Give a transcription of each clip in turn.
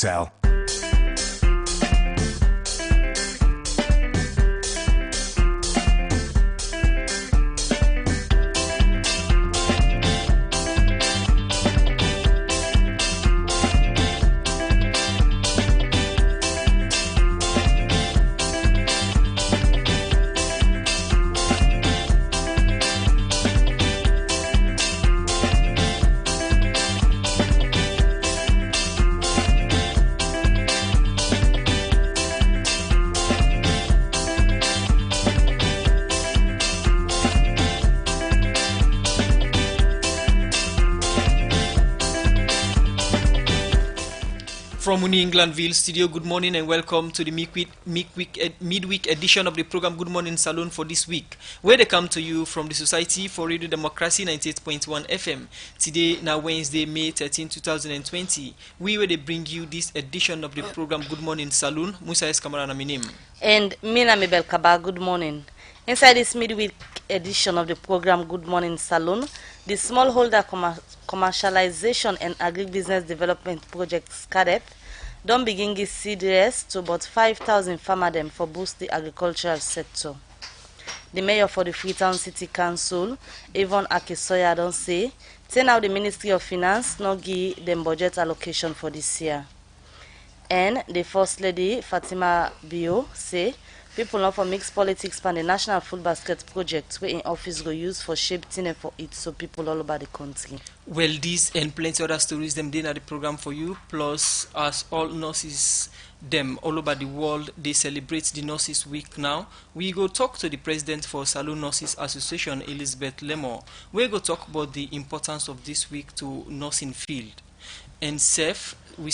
Sal. From New Englandville studio, good morning and welcome to the midweek edition of the program Good Morning Salone for this week, where they come to you from the Society for Radio Democracy 98.1 FM. Today, now Wednesday, May 13, 2020, where they bring you this edition of the program Good Morning Salone. Musa S. Kamara na my name. And Mina Mabel Kaba, good morning. Inside this midweek edition of the program Good Morning Salone, the Smallholder Commercialization and Agribusiness Development Project SCADEP don't begin give seed rest to about 5,000 farmer them for boost the agricultural sector. The mayor for the Freetown City Council, Yvonne Akisoya, don't say, now the Ministry of Finance not give them budget allocation for this year. And the First Lady, Fatima Bio, say, people not for mixed politics pan the National Food Basket Project where in office go use for shape dinner for it so people all over the country. Well, these and plenty other stories them did at the program for you. Plus, as all nurses them all over the world, they celebrate the Nurses Week now. We go talk to the president for Salone Nurses Association, Elizabeth Lemore. We go talk about the importance of this week to nursing field. And Seth, we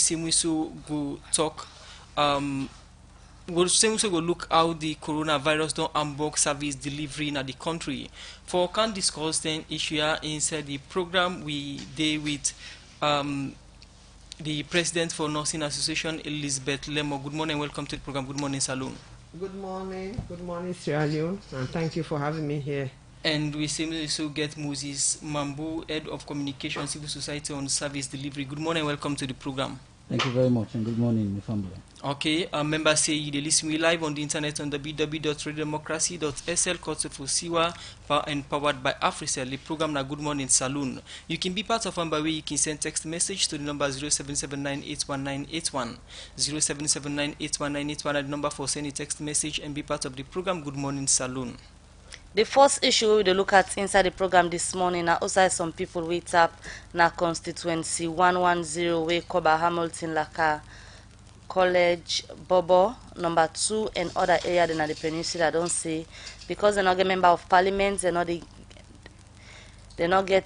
go talk. We'll also go look how the coronavirus don't unbox service delivery in the country. For can discuss then issue inside the program, we deal with the president for Nursing Association, Elizabeth Lemore. Good morning, welcome to the program Good Morning Salone. Good morning, Sierra Leone, and thank you for having me here. And we also get Moses Mambu, Head of Communication, Civil Society on Service Delivery. Good morning, welcome to the program. Thank you very much, and good morning, my family. Okay, members say they listen me live on the internet on www.radiodemocracy.sl, for Siwa, and powered by Africell. The program na Good Morning Salone. You can be part of one by way you can send text message to the number 0779819181, 0779819181, and the number for sending text message and be part of the program Good Morning Salone. The first issue we will look at inside the program this morning are also some people wait up na Constituency 110 way cover Hamilton Laka College Bobo number 2 and other area in the peninsula don't say because they're not get member of parliament, they not get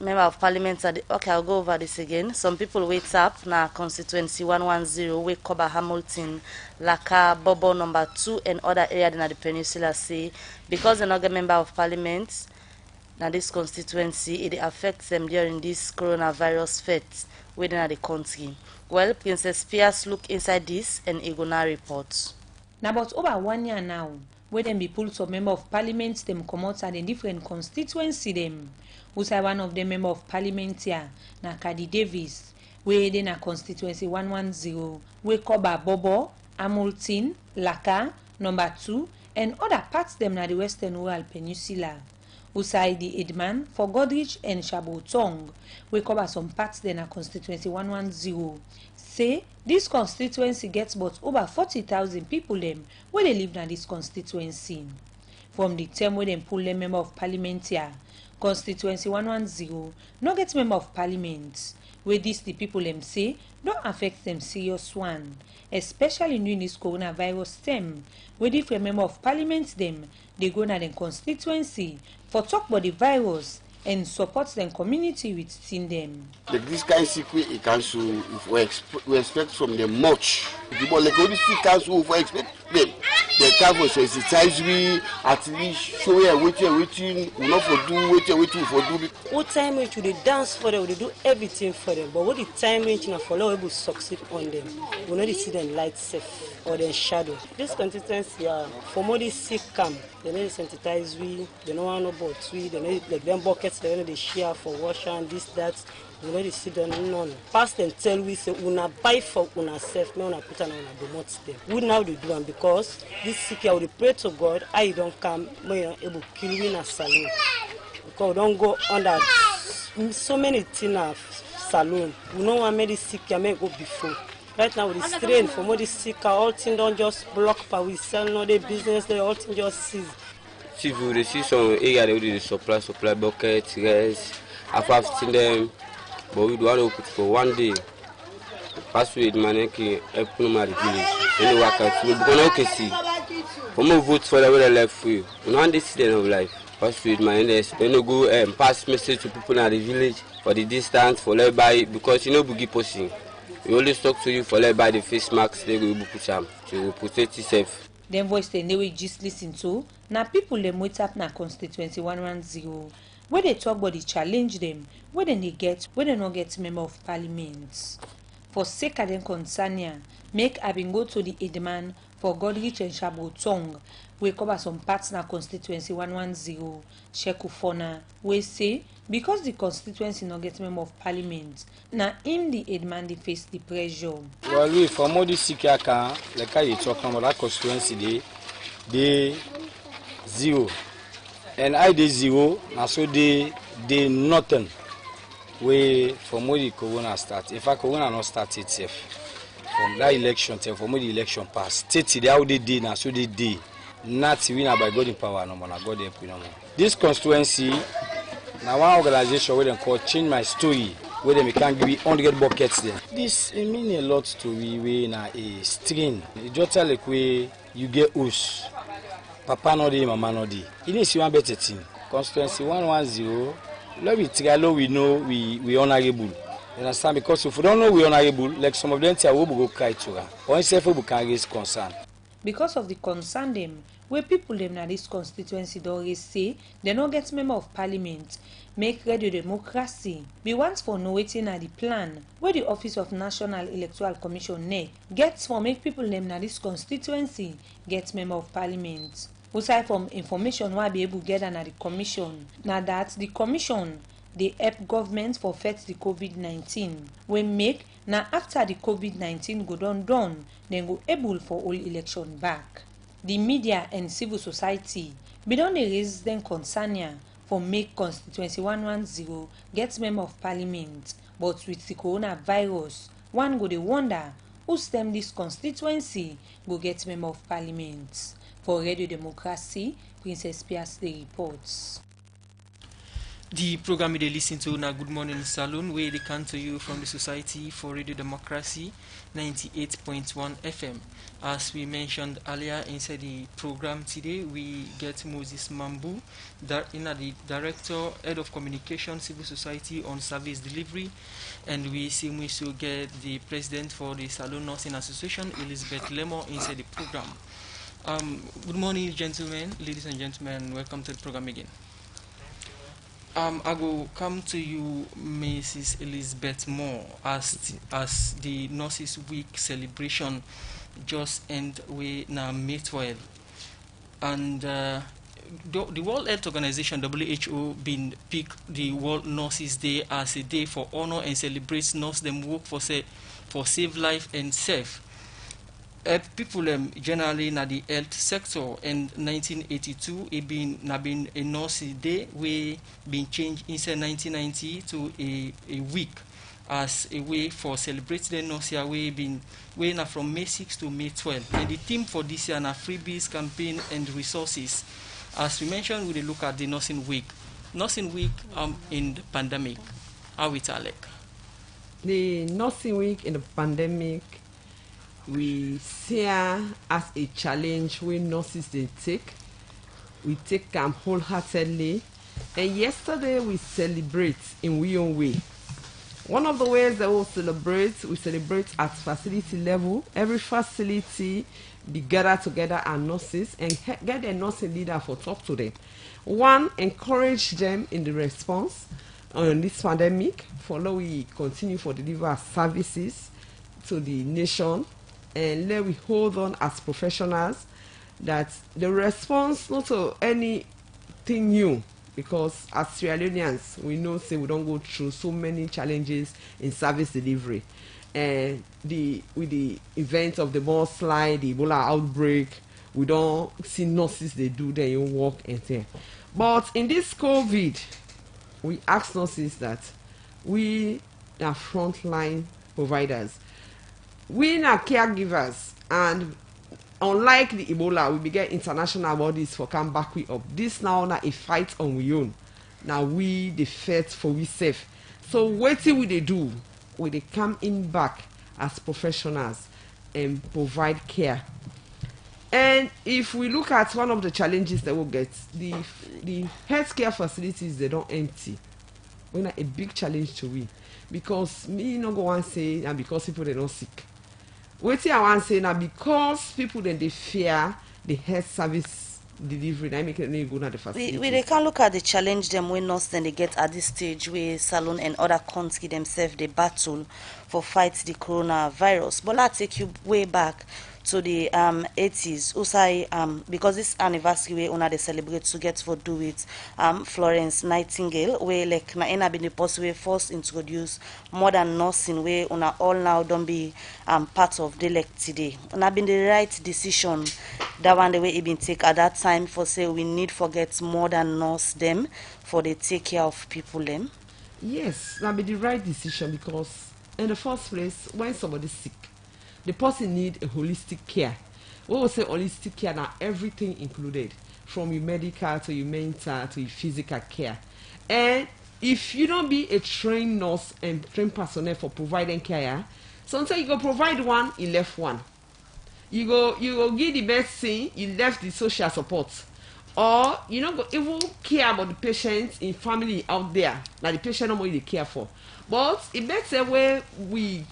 member of parliament. Okay, I'll go over this again. Some people wait up na Constituency 110 way cover Hamilton Laka Bobo number 2 and other area in the peninsula say because they're not get member of parliament now this constituency it affects them during this coronavirus fete within the country. Well, Princess Pierce look inside this and Igona reports. Now about over 1 year now, where them be pulled some member of parliament them come out at a different constituency them. Who's one of the member of parliament here, na Kadi Davis, where they na constituency 110, where cover Bobo, Hamilton, Laka, number 2, and other parts them na the Western Rural Peninsula. Usai the Edman for Godrich and Shabotong, we cover some parts then a constituency 110. Say this constituency gets about over 40,000 people them where they live in this constituency. From the term where they pull them member of parliament here, constituency 110 no get member of parliament. Where this the people them say don't affect them serious one, especially during this coronavirus term, where different member of parliament them they go na them constituency for talk about the virus and support them community with seeing them. This kind of secret it council we expect from them much. The more like only council we expect them. They can for sensitize we at least show you waiting we not for do waiting for do. What time we should dance for them, we do everything for them. But what the time we should follow we will succeed on them. We not see them light safe or then shadow. This consistency for more this sick camp, they need to sensitize we, they don't want no boats we, they need like them buckets they share for wash and this that. We no dey see them none. Pass them tell we say una buy for una self, make una put am una domot them. We now dey do am because this sick year we dey pray to God, how he don come, make he able kill we na salon. Because we don't go under so many things na salon. We no want make this sick year make go before. Right now, with the strain from all this sick, all things don't just block, but we sell no the business, they all things just seize. Si vous réussissez some area de supply bucket, rice, I've seen them, but we don't put for one day. Pass with money que help no matter village. Any work out, we gonna okay see. For more vote for the way left for you. We don't decision of life. Pass with money, they no go pass message to people in the village for the distance for everybody because you know bugi posting. We always talk to you for let buy the face masks they will put them to protect yourself. Them voice they we just listen to now people them wait up na Constituency 110 where they talk about the challenge them where they get where they not get member of parliament. For sake of them concern ya, make I been go to the Edman for Godrich and Shabotong we cover some parts na Constituency 110 Shekufona we say because the constituency not get member of parliament na him the Edman they face the pressure. Well, we for more this Sikiaka, like I talk about that constituency they zero. And I did zero, and so they nothing. We for more the corona start. In fact, corona not start itself. From that election till for more the election pass. State how they did now, so they did. Not win by God in power no more, God help you no more. This constituency now one organization where they call Change My Story, where they can give you 100 buckets there. This it mean a lot to we na a string. It just tell like way you get us. Papa no dey, mama no dey. It is one better thing. Constituency 110. Let me tell we know we honorable. You understand? Because if we don't know we honorable, like some of them tell we go cry to her. Or instead we can raise concern. Because of the concern them, where people them na this constituency don't always say they no get member of parliament, make radio democracy. Be once for no waiting at the plan where the Office of National Electoral Commission NEC gets for make people them na this constituency get member of parliament. Aside from information why be able to get at the commission, now that the commission they help government for fight the COVID-19. We make now after the COVID-19 go done, then go able for all election back. The media and civil society be don dey raise them concern ya for make Constituency 110 get member of parliament, but with the coronavirus, one go dey wonder who stem this constituency go get member of parliament. For Radio Democracy, Princess Pias the reports. The program they listen to na Good Morning Salone, where they come to you from the Society for Radio Democracy 98.1 FM. As we mentioned earlier inside the program today, we get Moses Mambu, the Director, Head of Communication, Civil Society on Service Delivery, and we also get the President for the Salone Nursing Association, Elizabeth Lemo, inside the program. Good morning, gentlemen, ladies and gentlemen. Welcome to the program again. I will come to you, Mrs. Elizabeth Moore, as the Nurses Week celebration just end with now May 12, and the World Health Organization (WHO) been pick the World Nurses Day as a day for honor and celebrates nurse them work for save life and save. People generally in the health sector. In 1982, it been a nurse day we been changed inside 1990 to a week as a way for celebrating the nurse year we now from May 6 to May 12. And the theme for this year na freebies, campaign and resources. As we mentioned, we look at the nursing week. Nursing week in the pandemic. How it like? The nursing week in the pandemic, we see as a challenge we nurses they take. We take them wholeheartedly. And yesterday we celebrate in we own way. One of the ways that we celebrate at facility level. Every facility be gathered together and nurses and get a nursing leader for talk to them. One, encourage them in the response on this pandemic. Follow we continue for deliver our services to the nation. And let we hold on as professionals that the response not to anything new because as Sierra Leoneans, we know say we don't go through so many challenges in service delivery. And with the event of the mudslide, the Ebola outbreak, we don't see nurses they do their own work and thing. But in this COVID, we ask nurses that we are frontline providers. We are caregivers, and unlike the Ebola, we begin international bodies for come back we up. This now a fight on we own. Now we the fight for we safe. So waiting we they do, we they come in back as professionals and provide care. And if we look at one of the challenges that we'll get, the healthcare facilities, they don't empty. We're not a big challenge to we, because me not go and say and because people they not sick. Waiting I want to say now because people then they fear the health service delivery. I make it go to the facility. We can look at the challenge them when nurse then they get at this stage where Salone and other countries themselves they battle for fight the coronavirus. But let's take you way back to the 80s. Usai because this anniversary we una they celebrate to get for do with Florence Nightingale, where like na ena been the possible first introduce modern nursing where una all now don't be part of the like today. Una been the right decision that one the way it been take at that time for say we need forget modern nurse them for they take care of people them. Yes, that be the right decision, because in the first place when somebody's sick, the person need a holistic care. We will say holistic care now, everything included, from your medical to your mental to your physical care. And if you don't be a trained nurse and trained personnel for providing care, sometimes you go provide one, you left one. You go give the best thing, you left the social support. Or you know go even care about the patients in family out there. Now the patient no more they care for. But it better where we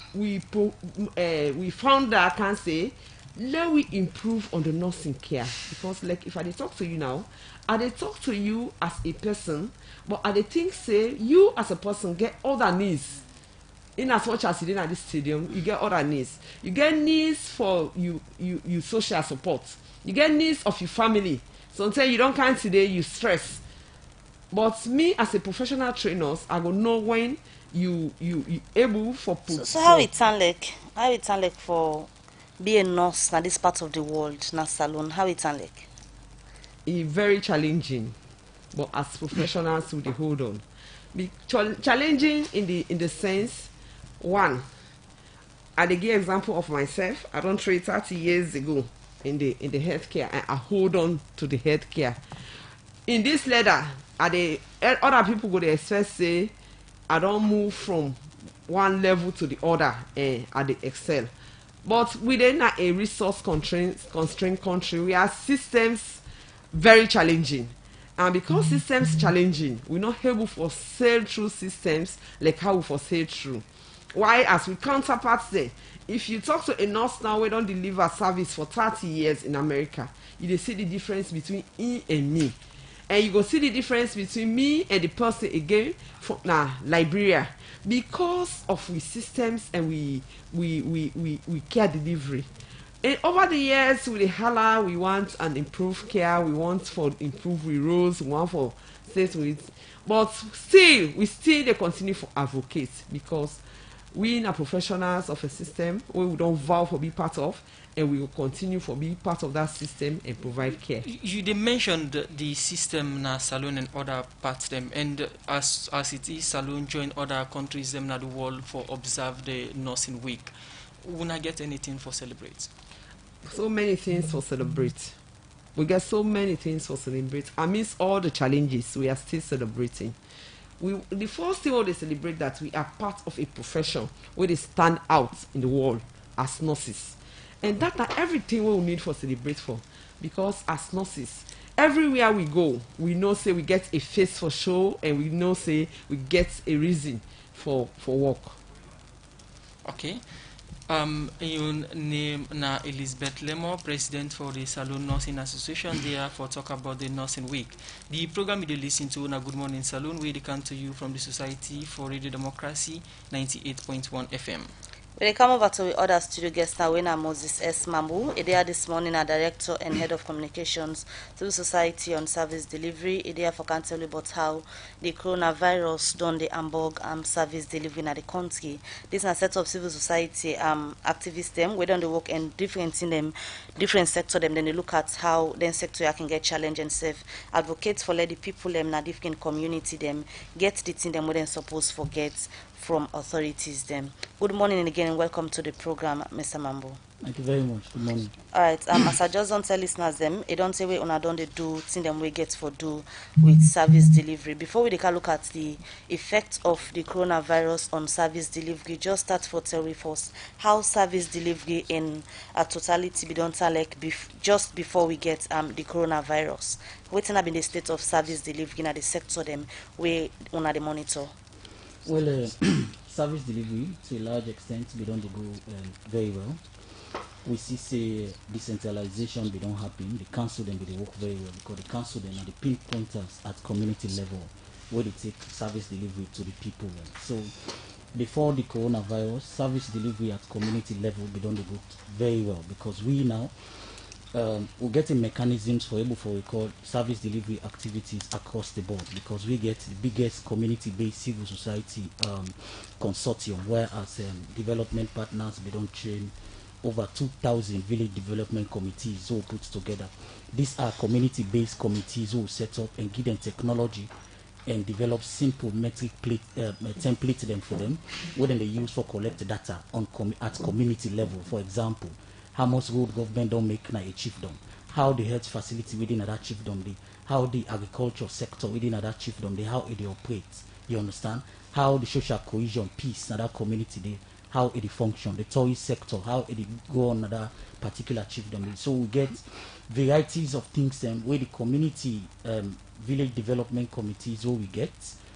found that I can say, let we improve on the nursing care, because like if I dey talk to you now, I dey talk to you as a person, but I dey think say you as a person get other needs. In as much as you did at this stadium, you get other needs. You get needs for you social support. You get needs of your family. Sometimes you don't count today, you stress. But me as a professional trainer, I go know when you able for. So how it sound like? How it sound like for be a nurse in this part of the world, na Salone? How it sound like? It's very challenging, but as professionals we dey hold on. Be challenging in the sense, one, I dey give example of myself. I don't train 30 years ago in the healthcare, and I hold on to the healthcare. In this letter, other people go dey expect say I don't move from one level to the other and I dey excel. But within a resource constrained country, we have systems very challenging. And because systems challenging, we're not able to sail through systems like how we for sail through. Why, as we counterparts say, if you talk to a nurse now, we don't deliver service for 30 years in America, you dey see the difference between he and me. And you go see the difference between me and the person again from Liberia, because of we systems and we care delivery. And over the years, with the holla, we want an improved care, we want for improved roles, we want for things with, but still, we they continue for advocate, because we are professionals of a system we don't vow for be part of, and we will continue for be part of that system and provide care. You mentioned the system na Salone and other parts them, and as it is, Salone join other countries them na the world for observe the nursing week. We not get anything for celebrate. So many things for celebrate. We get so many things for celebrate. Amidst all the challenges, we are still celebrating. The first thing we they celebrate that we are part of a profession where they stand out in the world as nurses. And that are everything we need for celebrate for. Because as nurses, everywhere we go, we know say we get a face for show, and we know say we get a reason for work. Okay. Your name na Elizabeth Lemo, President for the Salone Nursing Association, there for talk about the Nursing Week. The program you listen to na Good Morning Salone, where they come to you from the Society for Radio Democracy 98.1 FM. We come over to the other studio guest now, when Moses S. Mambu. Idea this morning, a director and head of communications, civil society on service delivery. Idea for can tell you about how the coronavirus done the Hamburg service delivery in the country. This is a set of civil society activists them. We don't work in different in them, different sector them. Then they look at how then sector can get challenge and self advocates for let the people them na different community them get the thing them we then supposed forget from authorities them. Good morning again and welcome to the program, Mr. Mambo. Thank you very much. Good morning. All right, as I just don't tell listeners them, it don't say we una don't they do thing them we get for do with service delivery. Before we can look at the effect of the coronavirus on service delivery, just start for tell we first how service delivery in a totality be done like just before we get the coronavirus. What's been the state of service delivery in the sector them we una the monitor? Well, service delivery to a large extent we don't go very well. We see say decentralization they don't happen. The council then they work very well because the council then are the pinpointers at community level where they take service delivery to the people. So before the coronavirus, service delivery at community level they don't go very well because we now we're getting mechanisms for able for we call service delivery activities across the board because we get the biggest community-based civil society consortium, whereas development partners we don't train over 2,000 village development committees who put together. These are community-based committees who set up and give them technology and develop simple metric template them for them, where then they use for collect data on at community level. For example, how much road government don't make na a chiefdom, how the health facility within that chiefdom they, how the agriculture sector within that chiefdom they, how it operates. You understand? How the social cohesion peace in that community they, how it function, the tourist sector, how it go on that particular chiefdom. So we get varieties of things where the community village development committees where we get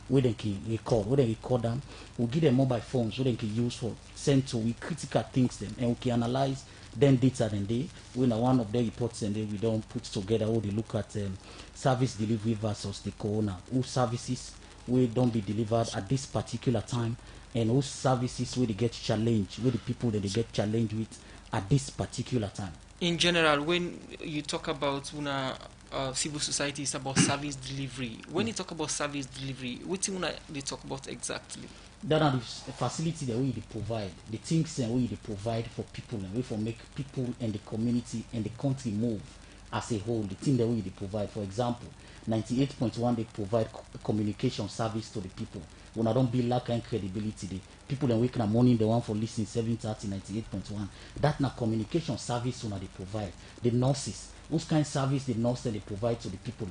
where they can record them, we give them mobile phones where they can use for send to we critical things them and we can analyze then data and they when one of the reports and then we don't put together how they look at service delivery versus the corona, who services we don't be delivered at this particular time and whose services where they get challenged, where the people that they get challenged with at this particular time. In general, when you talk about civil society, it's about service delivery. When you talk about service delivery, what do they talk about exactly? That are the facility that we provide, the things that we provide for people and we for make people and the community and the country move as a whole. The thing that we provide, for example, 98.1 they provide communication service to the people. When I don't build that kind of credibility, the people that wake in the morning the one for listening 7:30 98.1. That na communication service when they provide. The nurses, what kind of service the nurse they provide to the people?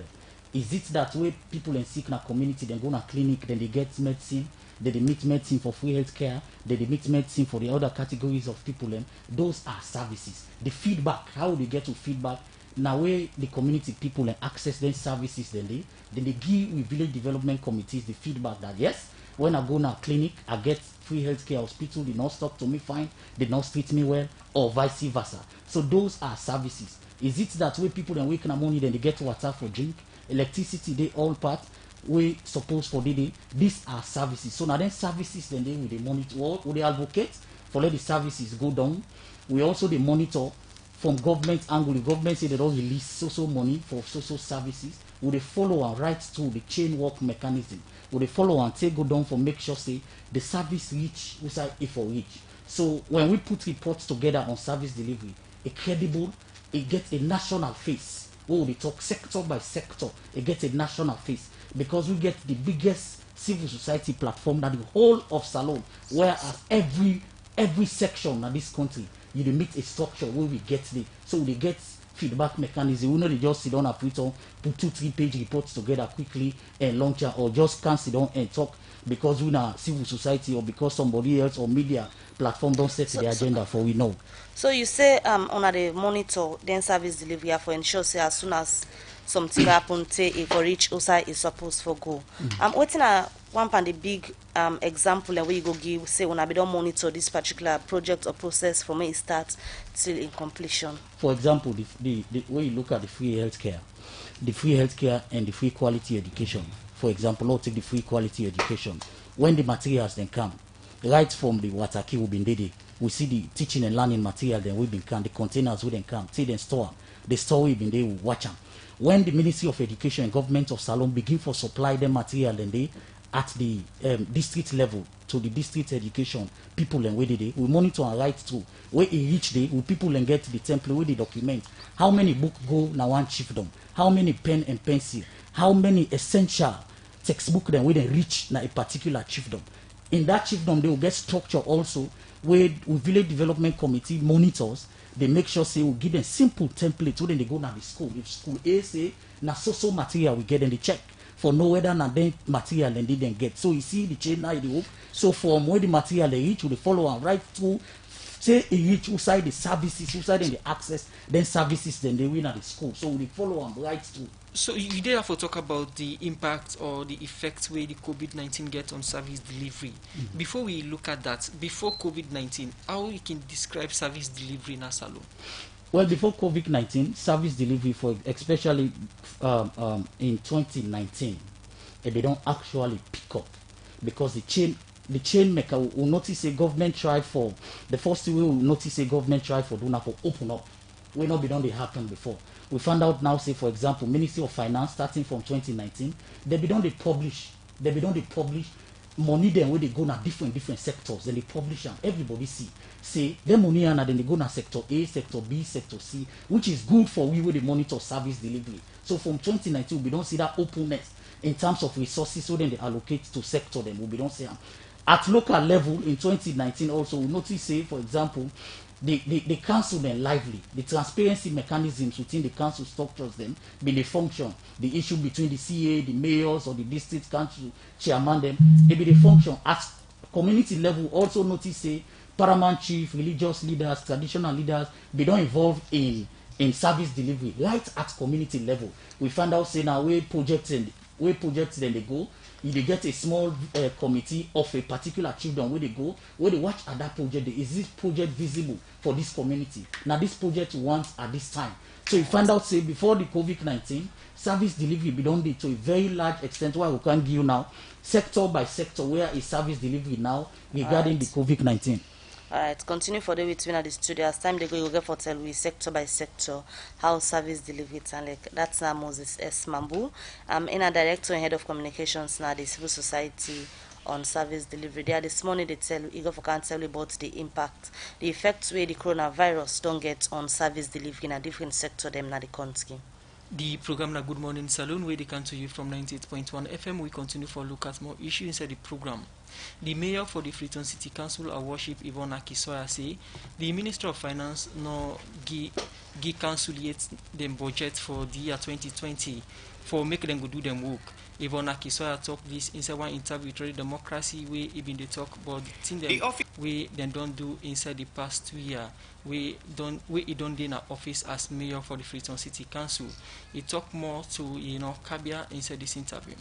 Is it that way people in sick in a community then go to a clinic, then they get medicine, then they meet medicine for free health care, then they meet medicine for the other categories of people? Those are services. The feedback, how they get to feedback? Now where the community people access their services, then they give with village development committees the feedback that yes, when I go to a clinic, I get free healthcare hospital, the nurse talk to me fine, the nurse treat me well, or vice versa. So those are services. Is it that way people then wake in the morning, then they get water for drink, electricity, they all part, we suppose for the day, these are services. So now then services then they will they monitor, will they advocate for let the services go down. We also they monitor from government angle. The government say they don't release social money for social services. Will they follow and right through the chain work mechanism? Will they follow and take go down for make sure say the service reach inside it for reach? So when we put reports together on service delivery, a credible, it gets a national face. Oh, we talk sector by sector, it gets a national face because we get the biggest civil society platform that the whole of Salone, whereas every section in this country, you meet a structure where we get the so they get feedback mechanism. We know they just sit down at Freetown, put 2-3 page reports together quickly and launch it, or just can't sit down and talk because we're not civil society or because somebody else or media platform don't set the agenda for we know. So you say on the monitor then service delivery for ensure say as soon as something happen say for each outside is supposed for go. What's one pan the big example and where you go give say when I be don't monitor this particular project or process from when it starts till in completion. For example, the way you look at the free healthcare and the free quality education. For example, I'll take the free quality education. When the materials then come, right from the Wataki will be needed, we see the teaching and learning material then we been come, the containers we then come, see them store, the store we been there, we watch them. When the Ministry of Education and Government of Salone begin for supply them material then they at the district level to the district education people and where they we monitor and write through where each day we people and get the template with the document how many book go now one chiefdom, how many pen and pencil, how many essential textbook then we then reach na a particular chiefdom. In that chiefdom they will get structure also where village development committee monitors. They make sure say we give them simple templates when they go now the school. If school A say na so material we get in the check for no whether na then material and they then get. So you see the chain now the hope. So from where the material they reach, they follow and right through. Say it reach outside the services, outside in the access, then services, then they win at the school. So we follow and right through. So you therefore talk about the impact or the effects where the COVID-19 gets on service delivery. Mm-hmm. Before we look at that, before COVID-19, how you can describe service delivery in Salone? Well, before COVID-19, service delivery, for especially in 2019, they don't actually pick up because the chain maker will notice a government try for the first thing we will notice a government try for doing for open up. We not be done they happen before. We found out now, say for example, Ministry of Finance starting from 2019, they be done they publish money then where they go na different sectors, then they publish and everybody see. Say the money and then they go na sector A, sector B, sector C, which is good for we where they monitor service delivery. So from 2019 we don't see that openness in terms of resources, so then they allocate to sector them. We don't see them. At local level in 2019 also we notice say for example the council then lively, the transparency mechanisms within the council structures them been the function, the issue between the CA, the mayors or the district council chairman them, they be the function at community level. Also notice say paramount chief, religious leaders, traditional leaders be don't involved in service delivery right at community level. We find out say now where projects then they go. If they get a small committee of a particular children where they go, where they watch at that project, is this project visible for this community? Now this project wants at this time. So you find out say before the COVID-19, service delivery be done to a very large extent why we can't give you now sector by sector where is service delivery now regarding the COVID-19. Alright, continue for the between at the studio. As time they go, you get for tell we sector by sector how service delivery and like that's now Moses S. Mambu. In a director and head of communications now the civil society on service delivery. They are this morning they tell you for can tell you about the impact, the effects where the coronavirus don't get on service delivery in a different sector them na the country. The program na Good Morning Salone where they come to you from 98.1 FM. We continue for look at more issues inside the program. The mayor for the Freetown City Council, our worship Yvonne Akisoya, say the Minister of Finance no give council yet them budget for the year 2020 for make them go do them work. Yvonne Akisoya talk this inside one interview with Radio Democracy where even they talk about the thing them we then don't do inside the past 2 years. We don't in our office as mayor for the Freetown City Council. He talk more to Kabia inside this interview.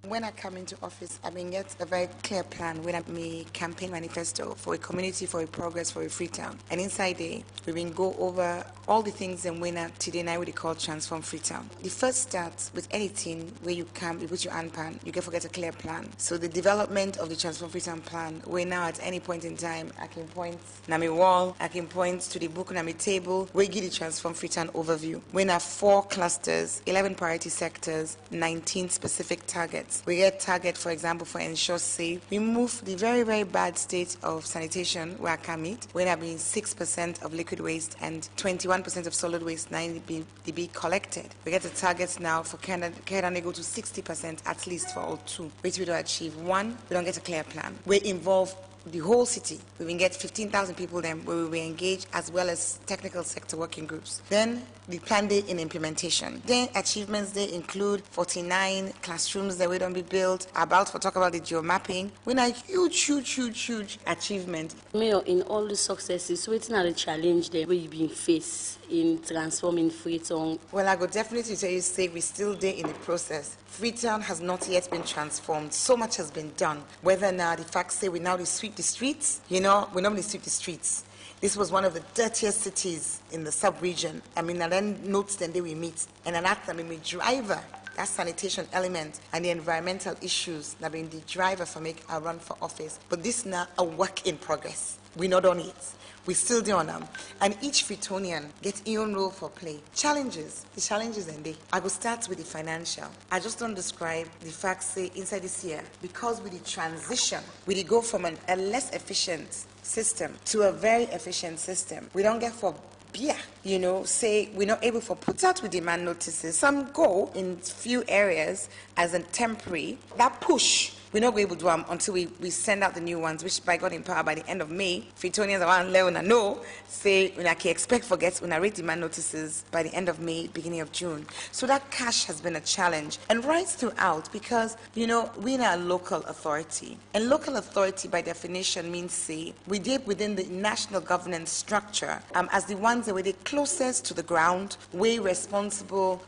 When I come into office, I mean, get a very clear plan when I make campaign manifesto for a community, for a progress, for a Freetown. And inside there, we will go over all the things and when today night we call transform Freetown. The first start with anything where you come, you put your hand pan, you can forget a clear plan. So the development of the transform Freetown plan, where now at any point in time, I can point na my wall, I can point to the book na my table, we give the transform Freetown overview. We have 4 clusters, 11 priority sectors, 19 specific targets. We get target, for example, for ensure safe. We move the very, very bad state of sanitation where I can meet, when there being 6% of liquid waste and 21% of solid waste now be collected. We get the targets now for Canada go to 60% at least for all 2, which we don't achieve. 1, we don't get a clear plan. We involve the whole city. We will get 15,000 people then where we will engage as well as technical sector working groups. Then the plan day in implementation. Then achievements they include 49 classrooms that we don't be built. About to talk about the geomapping. When a huge achievement. Mayor, in all the successes, waiting at the challenge that we've been faced in transforming Freetown. Well, I could definitely tell you say we're still there in the process. Freetown has not yet been transformed. So much has been done. Whether now the facts say we now sweep the streets, we normally sweep the streets. This was one of the dirtiest cities in the sub-region. I mean, and then notes then we meet. And an act, my driver, that sanitation element and the environmental issues that been the driver for make a run for office. But this now a work in progress. We not on it. We still do on them. And each Freetonian gets his own role for play. Challenges. The challenges and they. I will start with the financial. I just don't describe the fact, say, inside this year, because with the transition, we go from a less efficient system to a very efficient system. We don't get for beer, say we're not able to put out with demand notices. Some go in few areas as a temporary. That push, we're not able to do them until we send out the new ones, which by God in power, by the end of May, Freetonians around Leona know, say, when I can expect forgets when I read demand notices by the end of May, beginning of June. So that cash has been a challenge. And right throughout, because, we're a local authority. And local authority, by definition, means, say, we did within the national governance structure as the ones that were the closest to the ground, way responsible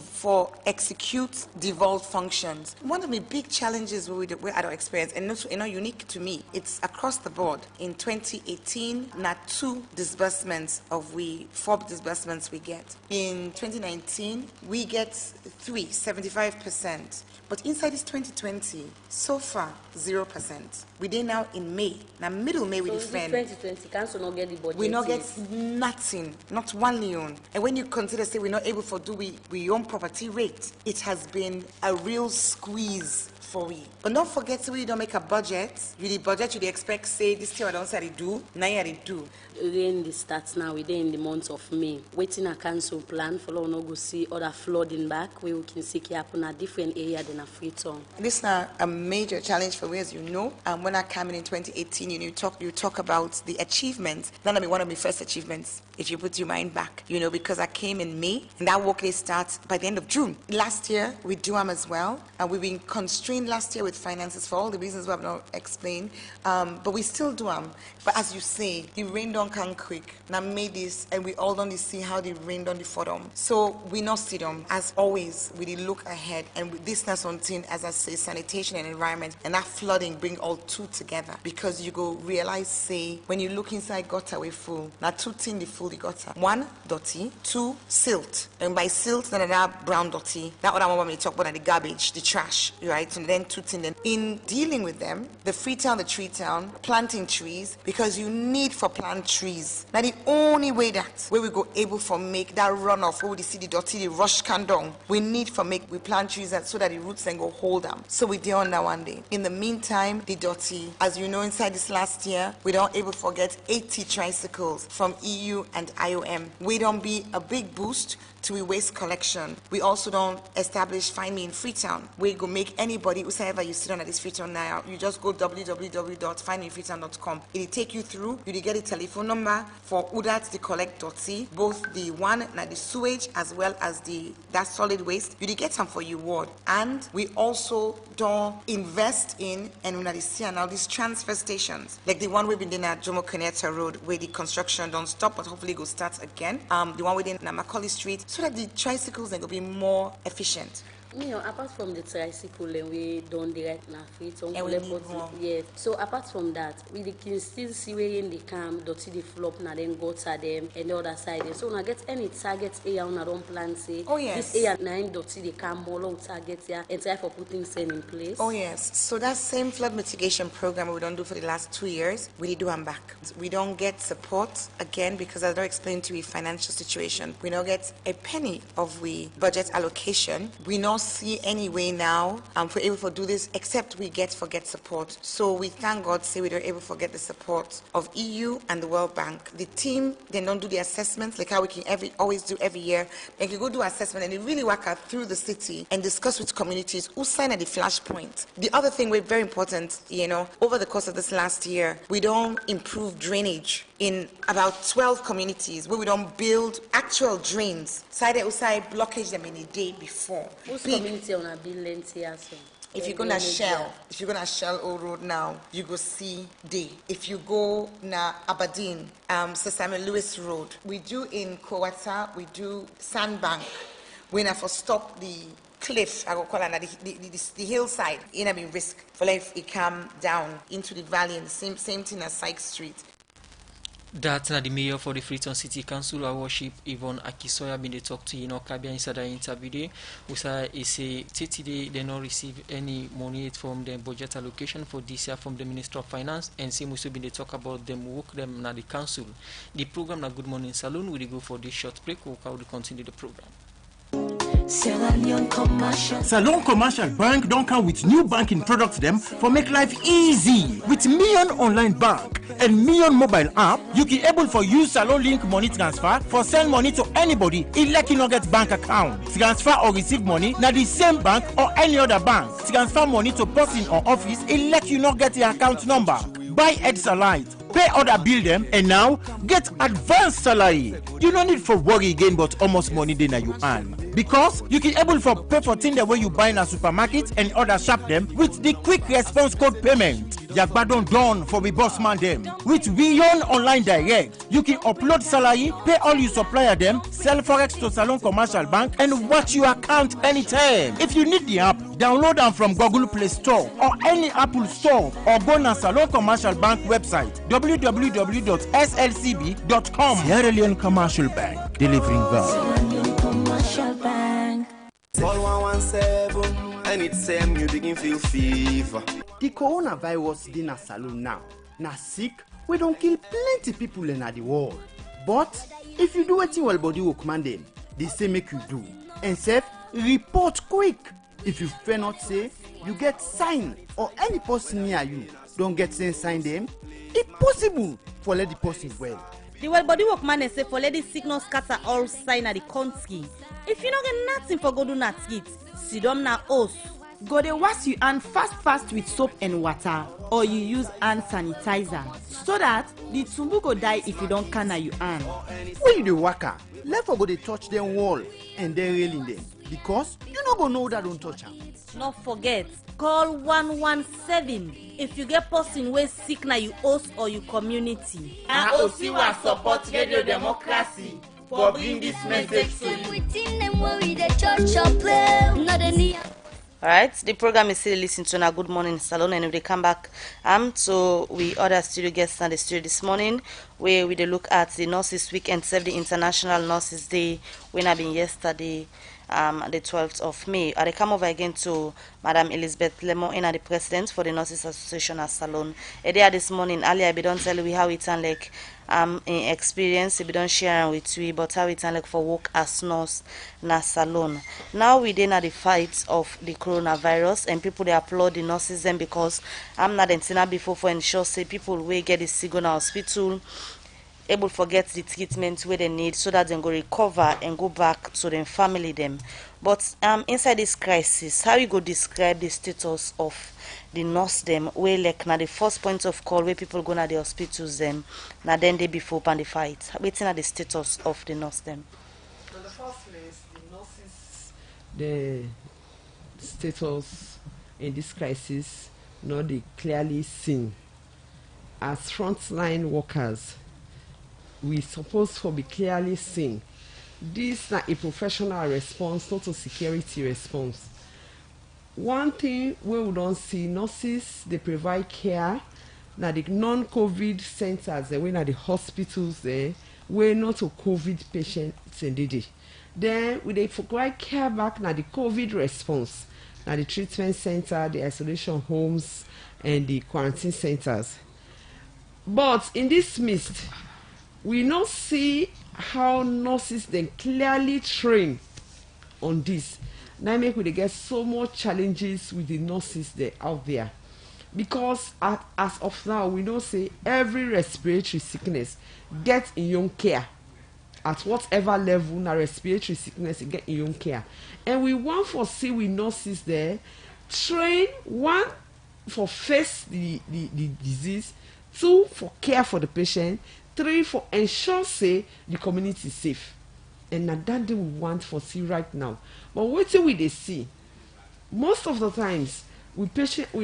for execute devolved functions. One of the big challenges we had our experience, and not unique to me, it's across the board. In 2018, not 2 disbursements of 4 disbursements we get. In 2019, we get 3, 75%. But inside this 2020, so far, 0%. We did now in May. Now middle May we defend. 2020, council not get the budget. We not get nothing, not 1 million. And when you consider, say, we're not able to do we own property rate, it has been a real squeeze for we. But don't forget, so we don't make a budget. You the budget, you expect, say, this year I don't say I do, now I do. Rain the starts now, we're in the month of May. Waiting a council plan for no go see other flooding back where we can see it happen a different area than a Freetown. This is a major challenge for we, as you know. When I came in 2018, you talk about the achievements. That'll be one of my first achievements, if you put your mind back, because I came in May and that work day starts by the end of June. Last year, we do them as well. And we've been constrained last year with finances for all the reasons we have not explained. But we still do them. But as you say, the rain don't come quick. Now made this, and we all don't see how the rain don't for them. So we not see them. As always, we look ahead. And with this not something, as I say, sanitation and environment, and that flooding bring all 2 together. Because you go realize, say, when you look inside gutter, we full. Now 2 things, the full the gutter. 1, dirty. 2, silt. And by silt, then that brown dirty. That other one when we talk about the garbage, the trash, right? And then 2 things. In dealing with them, the Freetown, the tree town, planting trees, because you need for plant trees. Now the only way that where we go able for make that runoff, where we see the dirty, the rush can down, we need for make we plant trees so that the roots then go hold them. So we did on that one day. In the meantime, the dirty, as you know, inside this last year, we don't able forget 80 tricycles from EU and IOM. We don't be a big boost to we waste collection. We also don't establish Find Me in Freetown. We go make anybody whoever you sit on at this Freetown now, you just go www.findmeinfreetown.com. It'll take you through, you'll get a telephone number for Udat the collect .c, both the one now the sewage as well as that solid waste. You'll get some for your ward. And we also don't invest in and when I see now these transfer stations, like the one we've been doing at Jomo Kenyatta Road where the construction don't stop but hopefully go start again. The one within Macaulay Street, so that the tricycles then will be more efficient. Apart from the tricycle we don't direct na Freetown, yes. So apart from that, we can still see where in the camp, dirty the flop na then go to them and the other side. So na get any targets area on don't plan say. Oh yes. This area na in dirty the camp more long targets here and try for putting things in place. Oh yes. So that same flood mitigation program we don't do for the last 2 years, we do them back. We don't get support again because as I explained to you financial situation. We don't get a penny of we budget allocation. We not see any way now for able to do this except we get support. So we thank God say we are able to get the support of EU and the World Bank. The team they don't do the assessments like how we can always do every year. They can go do assessment and they really work out through the city and discuss with communities who sign at the flashpoint. The other thing we're very important, over the course of this last year, we don't improve drainage in about 12 communities where we don't build actual drains. Side blockage them in a day before. Community on a building here, so. If you're gonna Shell Old Road now, you go see day. If you go na Aberdeen, Sesame Lewis Road, we do in Kowata, we do Sandbank. We now for stop the cliff, I go call it the hillside. In a big risk for life it come down into the valley and the same thing as Sykes Street. That's not the mayor for the Freetown City Council, our worship Yvonne Akisoya, been they talk to Kabia inside the interview there. He say today they not receive any money from the budget allocation for this year from the Minister of Finance, and same also been they talk about them work them na the council. The program na Good Morning Salone, we go for this short break, we'll continue the program. Salone Commercial Bank don't come with new banking products them for make life easy. With Million Online Bank and Million Mobile app, you can able for use Salone Link money transfer for send money to anybody like you not get bank account. Transfer or receive money na the same bank or any other bank. Transfer money to person or office like you not get the account number. Buy Ed-Salite, pay other bill them, and now get advanced salary. You don't need for worry again, but almost money then you earn. Because you can able for pay for things the way you buy in a supermarket and other shop them with the quick response code payment. Yagbadon done for we boss man them. With Beyond Online Direct, you can upload salary, pay all your supplier them, sell forex to Salone Commercial Bank, and watch your account anytime. If you need the app, download them from Google Play Store or any Apple Store, or go to Salone Commercial Bank website www.slcb.com. Sierra Leone Commercial Bank, delivering value. Call 117 anytime you begin feel fever. The coronavirus in a salon now. Na sick, we don't kill plenty people in the world. But if you do what your body will command them, they say make you do. And self report quick. If you fear not say, you get sign or any person near you don't get same sign them, it's possible for let the person well. The well body work man say for let the sickness scatter all sign at the country. If you don't get nothing for go do not it, sit down na os. Go dey wash your hand fast with soap and water, or you use hand sanitizer, so that the tumbu go die if you don't can your hand. When you dey waka, let for go dey touch them wall and then railing them, because you no go know that don't touch them. Not forget, call 117 if you get person wey sick na you host or you community. And Osiwa support radio democracy for bring this message to you. Alright, the program is still listening to now Good Morning Salone, and if they come back so we other studio guests in the studio this morning where we look at the Nurses Week and serve the International Nurses Day when I been yesterday the 12th of May. I come over again to Madam Elizabeth Lemon, the president for the Nurses Association at Salone. There this morning, earlier I don't tell you how it sound like in experience, we don't share with you, but how it sound like for work as nurse na Salone. Now we then at the fight of the coronavirus, and people they applaud the nurses them because I'm not in before for ensure say people will get the sick in hospital able to get the treatment where they need so that they go recover and go back to their family them. But inside this crisis, how you go describe the status of the nurse them where like now the first point of call where people go to the hospitals them now then they before and the fight. Waiting at the status of the nurse them. In the first place, the nurses, the status in this crisis not they clearly seen as frontline workers. We supposed to be clearly seen. This is a professional response, not a security response. One thing we don't see, nurses, they provide care. Now the non-COVID centers, they at the hospitals there, we're not a COVID patients indeed. Then we they provide care back now the COVID response. Now the treatment center, the isolation homes, and the quarantine centers. But in this midst, we not see how nurses then clearly train on this. Now make we get so much challenges with the nurses there out there, because as of now we know say every respiratory sickness get in young care at whatever level na respiratory sickness get in young care, and we want for see we nurses there train one for face the disease, two for care for the patient, three for ensure say the community is safe. And na that we want for see right now. But what do we they see? Most of the times we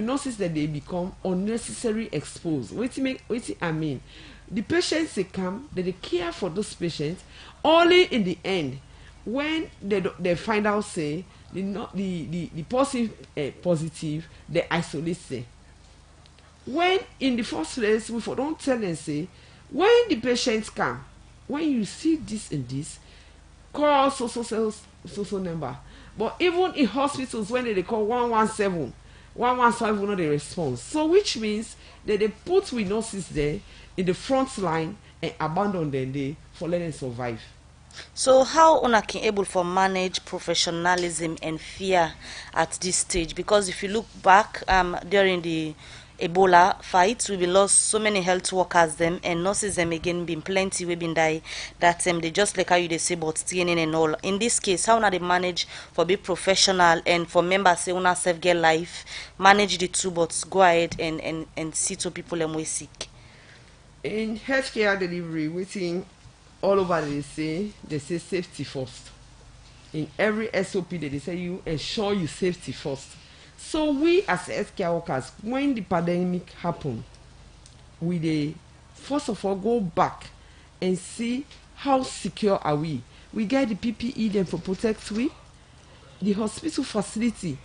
nurses that they become unnecessarily exposed. What I mean? The patients they come, they care for those patients only in the end when they find out say the person positive, they isolate say. When in the first place we don't tell them say When the patients come, when you see this and this, call so number. But even in hospitals, when they call 117, 117 will not the response. So which means that they put with nurses there in the front line and abandon them there for letting them survive. So how una can able for manage professionalism and fear at this stage? Because if you look back during the Ebola fight, we lost so many health workers them and nurses them again been plenty we been die that they just like how you they say about training and all. In this case, how una they manage for be professional and for members say una self get life, manage the two but go ahead and see to people and we sick. In healthcare delivery, waiting all over they say safety first. In every SOP they say you ensure you safety first. So we as healthcare workers, when the pandemic happened, we they first of all go back and see how secure are we. We get the PPE them for protect we. The hospital facility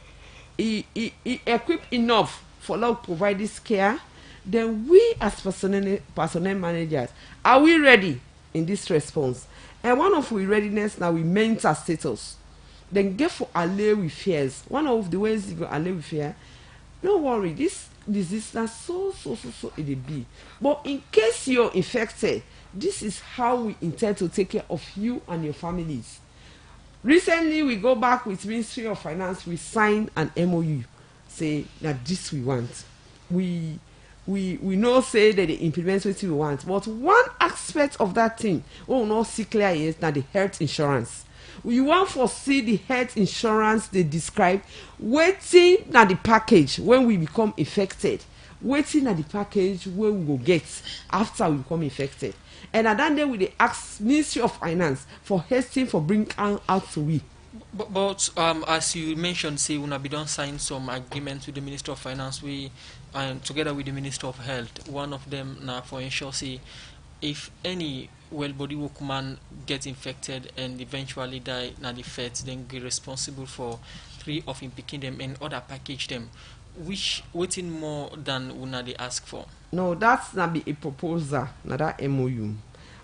equipped enough for us to provide this care. Then we as personnel managers, are we ready in this response? And one of we readiness now we mental status. Then get for allay with fears. One of the ways you go allay with fear, no worry, this disease is so it be. But in case you're infected, this is how we intend to take care of you and your families. Recently, we go back with Ministry of Finance, we signed an MOU, say that this we want. We know say that they implement what we want, but one aspect of that thing we will not see clear is that the health insurance. We want to see the health insurance they describe waiting at the package when we become infected, waiting at the package where we will get after we become infected. And at that day we ask Ministry of Finance for hasting for bring out to we. But as you mentioned, say una be done sign some agreement with the Minister of Finance, we and together with the Minister of Health. One of them now for ensure say if any well-body workman gets infected and eventually die, now the feds then be responsible for 3 of him picking them and other package them. Which waiting more than una they ask for? No, that's not be a proposal, not that MOU.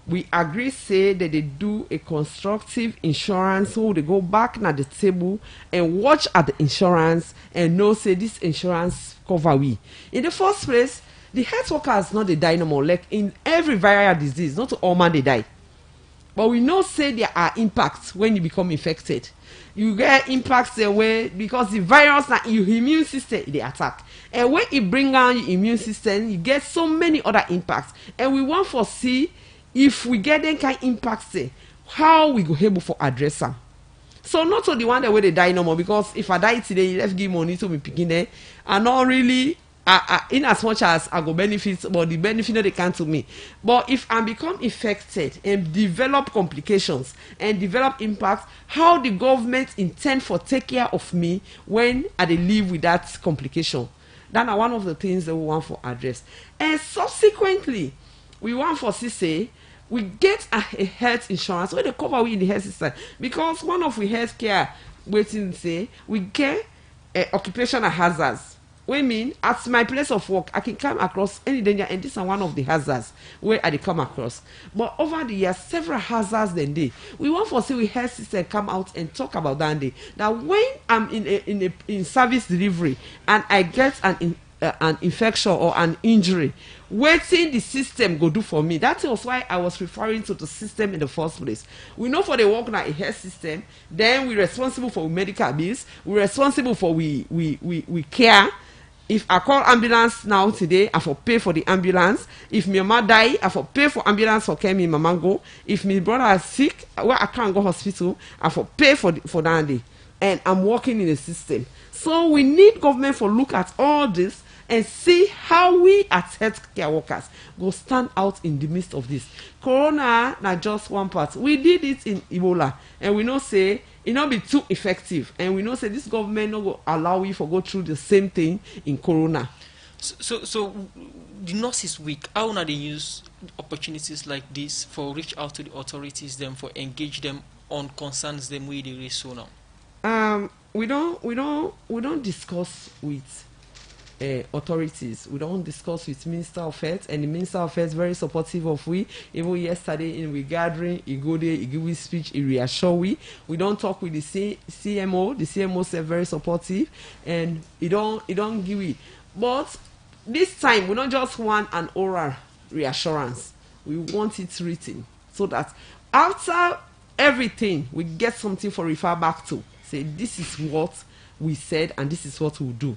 We agree say that they do a constructive insurance, so they go back at the table and watch at the insurance and know say this insurance cover we. In the first place, the health workers not the die no more. Like in every viral disease, not all man they die. But we know say there are impacts when you become infected. You get impacts away because the virus na your immune system they attack. And when it bring down your immune system, you get so many other impacts. And we want to see if we get them kind of impacts, how we go able for address them. So not to the one that way they die no more, because if I die today, you left give money to me picking there, and not really in as much as I go benefits, but the benefit that they can to me. But if I become infected and develop complications and develop impacts, how the government intend for take care of me when I dey live with that complication? That are one of the things that we want for address. And subsequently, we want for say we get a health insurance where they cover we in the health system, because one of we healthcare waiting say we get occupational hazards. We mean at my place of work I can come across any danger, and this is one of the hazards where I come across. But over the years, several hazards then day. We want for say we health system come out and talk about that day. That when I'm in service delivery and I get an infection or an injury, waiting the system go do for me. That was why I was referring to the system in the first place. We know for the work now a health system, then we're responsible for medical bills, we're responsible for we care. If I call ambulance now today, I for pay for the ambulance. If my mama die, I for pay for ambulance for care me mama go. If my brother is sick, where I can't go hospital, I for pay for that day. And I'm working in the system. So we need government for look at all this and see how we as healthcare workers go stand out in the midst of this. Corona na just one part. We did it in Ebola, and we know say it not be too effective, and we know say this government not go allow we for go through the same thing in Corona. So the nurses week. How now they use opportunities like this for reach out to the authorities, them for engage them on concerns them where they raise so now. We don't discuss with authorities. We don't discuss with Minister of Health, and the Minister of Health very supportive of we. Even yesterday in we gathering, he go there, he give we speech, he reassure we. We don't talk with the CMO. The CMO said very supportive, and he don't give it. But this time we don't just want an oral reassurance. We want it written so that after everything we get something for refer back to. Say this is what we said and this is what we'll do.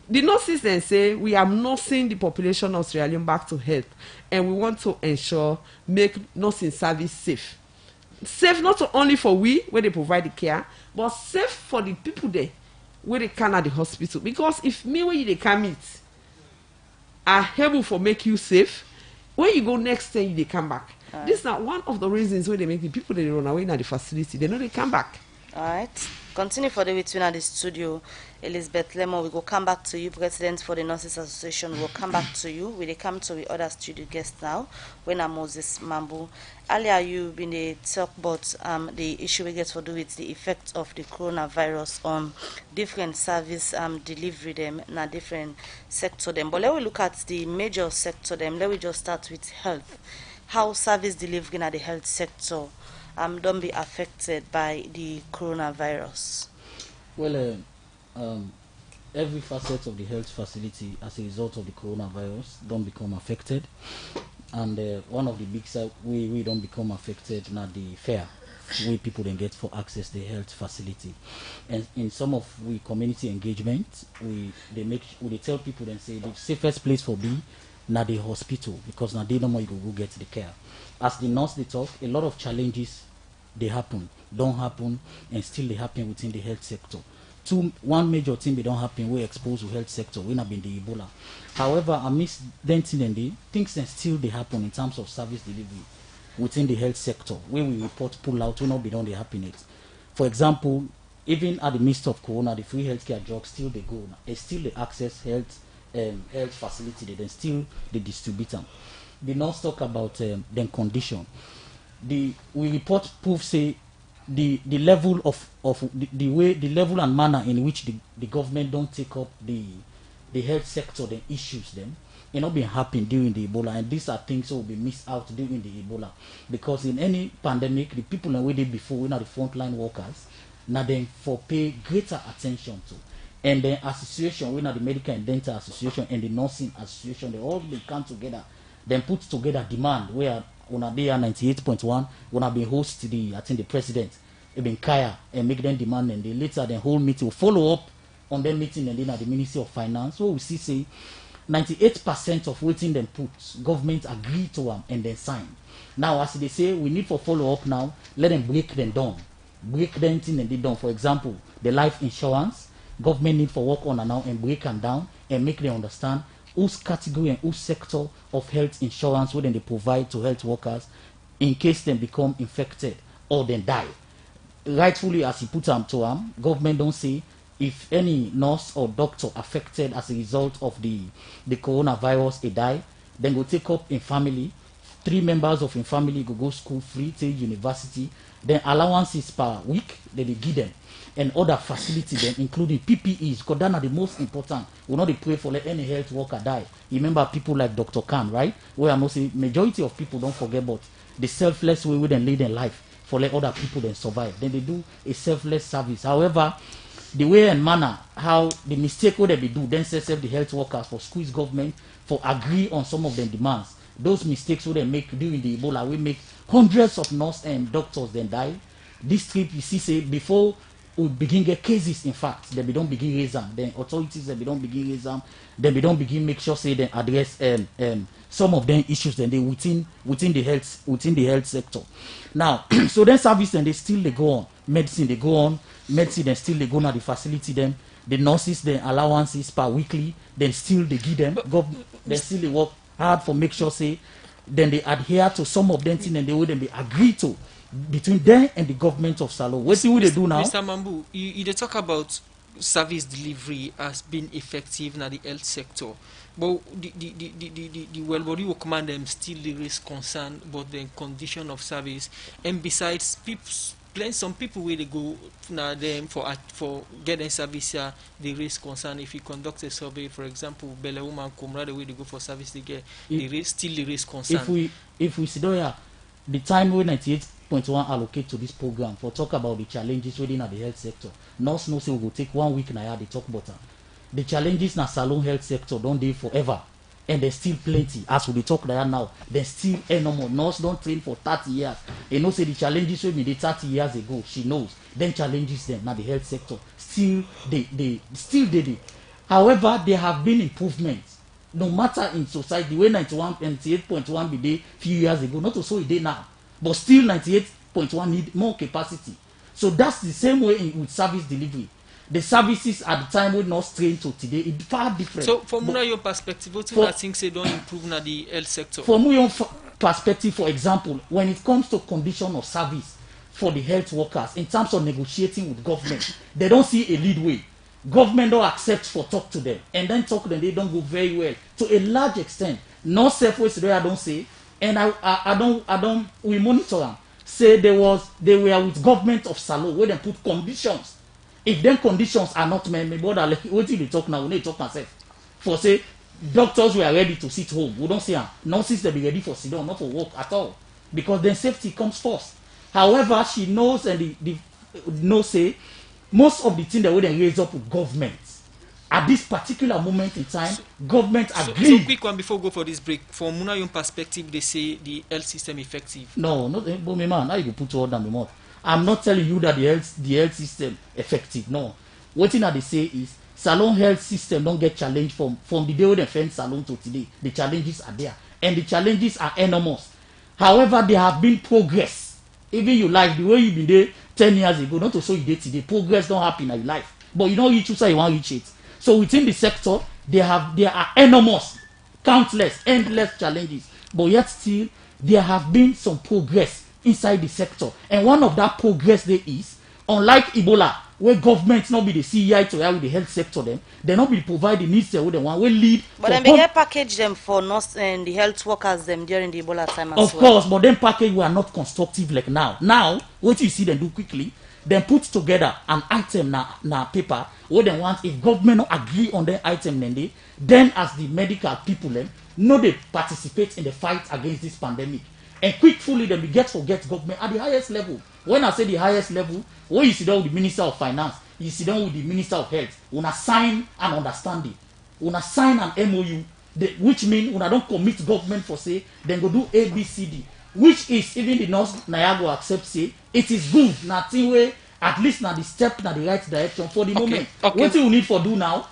The nurses then say we are nursing the population of Sierra Leone back to health, and we want to ensure make nursing service safe. Safe not only for we where they provide the care, but safe for the people there where they can at the hospital. Because if me where they can meet are able for make you safe, when you go next time they come back. This is not one of the reasons why they make the people they run away in the facility. They know they come back. All right. Continue for the between at the studio. Elizabeth Lemo, we will come back to you. President for the Nurses Association will come back to you. We will come to the other studio guests now. When I'm Moses Mambu. Earlier you've been a talk about the issue we get to do with the effect of the coronavirus on different service delivery them in a different sector them. But let we look at the major sector them. Let we just start with health. How service delivery in the health sector don't be affected by the coronavirus? Well, every facet of the health facility as a result of the coronavirus don't become affected, and one of the big side we don't become affected now the fare we people then get for access to the health facility. And in some of we community engagement they tell people then say the safest place for be now the hospital, because now they know more you go get the care. As the nurse they talk, a lot of challenges they don't happen, and still they happen within the health sector. One major thing they don't happen, we expose to health sector, we not been the Ebola. However, amidst them things that still they happen in terms of service delivery within the health sector, where we report pull out, we not be done they happen it. For example, even at the midst of corona, the free healthcare drugs still they go now. They still they access health facility, then still they distribute them. The nurse talk about them condition. We report proof say the level of the way the level and manner in which the government don't take up the health sector the issues them not been happening during the Ebola, and these are things that will be missed out during the Ebola, because in any pandemic the people that we did before, we are the frontline workers now then for pay greater attention to. And the association, we know the medical and dental association and the nursing association, they all they come together, then put together demand where una they are 98.1, una be host the the president, Ibn Kaya, and make them demand, and they later the whole meeting will follow up on their meeting, and then at the Ministry of Finance. So we see say 98% of waiting them put, government agree to them and then sign. Now as they say we need for follow up now, let them break them down. Break them thing and they done. For example, the life insurance. Government need for work on and now and break them down and make them understand whose category and whose sector of health insurance would they provide to health workers in case they become infected or then die. Rightfully, as he put them to them, government don't say if any nurse or doctor affected as a result of the coronavirus they die, then go take up in family. 3 members of in family go school free, take university, then allowances per week they give them. And other facilities then including PPEs, because that are the most important. We not pray for let any health worker die. You remember people like Dr. Khan, right? Where I must say majority of people don't forget about the selfless way we then lead their life for let other people then survive. Then they do a selfless service. However, the way and manner how the mistake what they do then set the health workers for squeeze government for agree on some of their demands. Those mistakes what they make during the Ebola, we make hundreds of nurses and doctors then die. This trip you see say before we begin get cases, in fact, then we don't begin raise them. Then authorities then we don't begin raise them. Then we don't begin make sure say they address some of them issues then they within the health sector. Now, so then service then they still they go on. Medicine they go on. Medicine then still they go on at the facility them. The nurses then allowances per weekly. Then still they give them. Then still they work hard for make sure say then they adhere to some of them things and they would then be agreed to between them and the government of Salone. What do they do now? Mr. Mambu, you talk about service delivery as being effective in the health sector, but the well body will command them still raise concern about the condition of service, and besides plenty some people where they go now them for getting service here, they raise concern. If you conduct a survey, for example, Belle woman Kumra, the way they go for service they get, they raise concern. If we sit down here, the time we 98.1 allocate to this program for talk about the challenges within the health sector, nurse no say we will take 1 week now they talk about the challenges na salon health sector don't dey forever. And there's still plenty. As we talk there now, there's still enormous. Nurse don't train for 30 years. You know, say the challenges we did 30 years ago, she knows. Then challenges them now the health sector. Still they. However, there have been improvements. No matter in society, the way 98.1 be there few years ago, not so it day now. But still 98.1 need more capacity. So that's the same way with service delivery. The services at the time we not trained to today it's far different. So from your perspective, what do you think say don't improve na the health sector? From your perspective, for example, when it comes to condition of service for the health workers in terms of negotiating with government, they don't see a lead way. Government don't accept for talk to them, and then talk to them they don't go very well to a large extent. No safe ways I don't say, and I don't we monitor them. Say they were with government of Salone where they put conditions. If them conditions are not met, like what did they talk now? We need to talk ourselves. For say doctors were ready to sit home. We don't say nurses they be ready for sit down, not for work at all. Because then safety comes first. However, she knows and the knows say most of the things that we then raise up with government. At this particular moment in time, government agree. So quick one before we go for this break. From Munayon perspective, they say the health system effective. No, but me man, now you go put all down the mouth. I'm not telling you that the health system effective. No. What thing that they say is Salone health system don't get challenged from the day we defend Salone to today. The challenges are there. And the challenges are enormous. However, there have been progress. Even you like the way you been there 10 years ago, not to show you day today. Progress don't happen in your life. But you don't reach you say you want to reach it. So within the sector, there are enormous, countless, endless challenges. But yet still, there have been some progress inside the sector, and one of that progress there is, unlike Ebola, where government not be the CEI to with the health sector, they not be provide the needs with the one we lead. But then they package them for nurse and the health workers them during the Ebola time as well. Of course, but then package we are not constructive like now. Now, what you see them do quickly, then put together an item na paper where they want if government not agree on the item then as the medical people know they participate in the fight against this pandemic. And quickly then we forget government at the highest level. When I say the highest level, when you sit down with the Minister of Finance, you sit down with the Minister of Health, una sign an understanding, una sign an MOU, which means una don't commit government for say, then go do ABCD, which is even the North Niagara accept say it is good. Nothing way at least now the step na the right direction for the moment. Okay. What you need for do now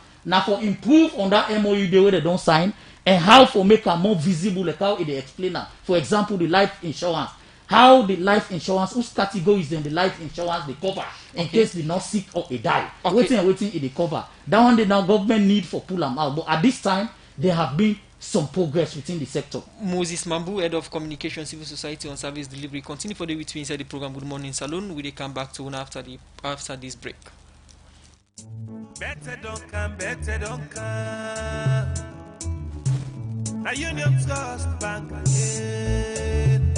for improve on that MOU the way they don't sign. And how for make her more visible, like how they explain her. For example, the life insurance. How the life insurance, whose categories in the life insurance they cover in case they not sick or they die. Waiting they cover. That one they now government need for pull them out. But at this time, there have been some progress within the sector. Moses Mambu, Head of Communication, Civil Society on Service Delivery. Continue for the with me inside the program Good Morning Salone. We will come back to one after this break. Better don't come. A Union Trust Bank again.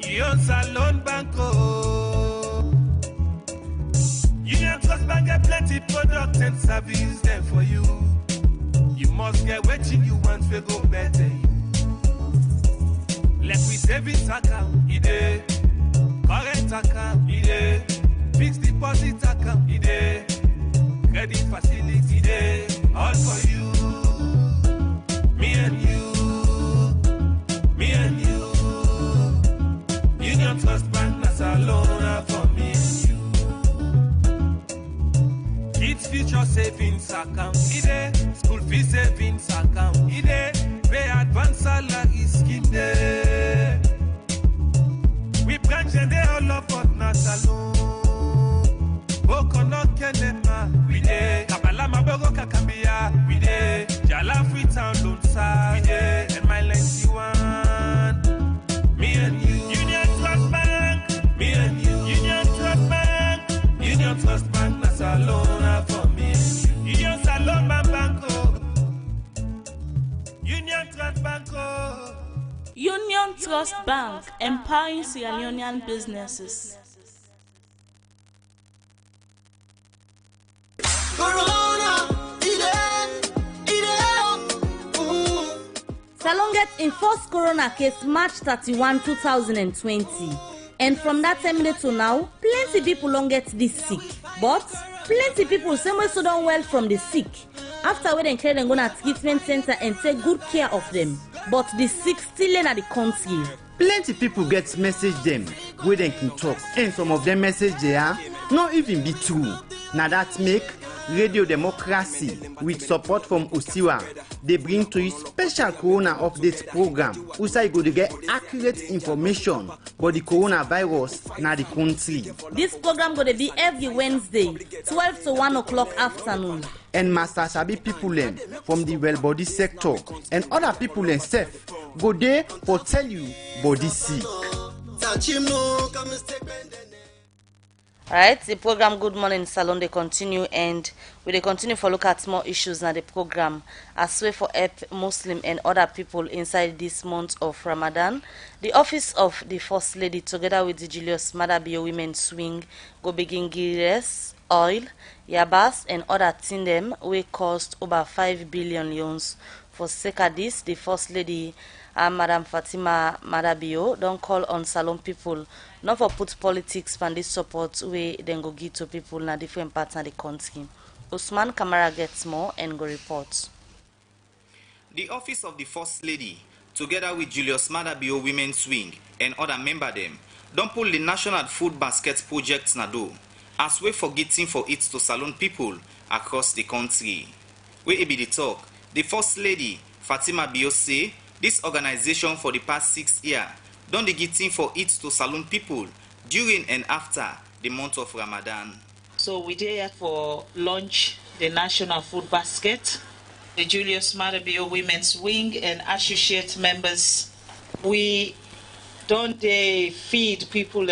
Union Salone Banco. Union Trust Bank get plenty product and service there for you. You must get what you want to go better. Like we savings account, ide. Current account, ide. Fixed deposit account, ide. Credit facility, ide. All for you. Me and you. Union Trust Bank, na Salone for me and you. Kids future savings account, ide. School fee savings account, ide. Pay advance salary scheme, ide. We branch and they all love but na Salone. Boko no kenema, we ide. Kabala mabogo kakambia, we ide. Jala Freetown don't side, and my lengthy one. Me and you. Union Trust Bank. Me and you. Union Trust Bank. Union Trust Bank. Na Salone for me and you. Union Salone Banco. Trust Bank, empowering Sierra Leonean businesses. Salone gets in first corona case March 31, 2020. And from that time to now, plenty people don't get this sick. But plenty people same way so done well from the sick. After we then carry them go to treatment center and take good care of them. But the sick still in the country. Plenty people get message them where they can talk, and some of them message they are not even be true. Now that make Radio Democracy with support from Usiwa, they bring to you special corona update program. Usai go to get accurate information about the coronavirus na the country. This program going to be every Wednesday, 12 to 1 o'clock afternoon. And Master Sabi people them from the well body sector and other people themselves go there for tell you body sick. Alright, the program Good Morning Salone they continue, and we they continue for look at more issues na the program as way for help Muslim and other people inside this month of Ramadan. The office of the First Lady together with the Julius Madabio Women's Wing go begin gires, oil, yabas and other thing them we cost over 5 billion loans. For sake of this, the First Lady Madam Fatima Madabio don't call on Salone people not for put politics and this support we then go give to people in different parts of the country. Usman Kamara gets more and go reports. The office of the First Lady, together with Julius Madabio Women's Wing and other member them, don't pull the National Food Basket Project Nado as way for getting for it to Salone people across the country. We be the talk. The First Lady Fatima Bio say this organization for the past 6 years don't the getting for it to Salone people during and after the month of Ramadan. So we did for launch the National Food Basket, the Julius Madabio Women's Wing and associate members. We don't they feed people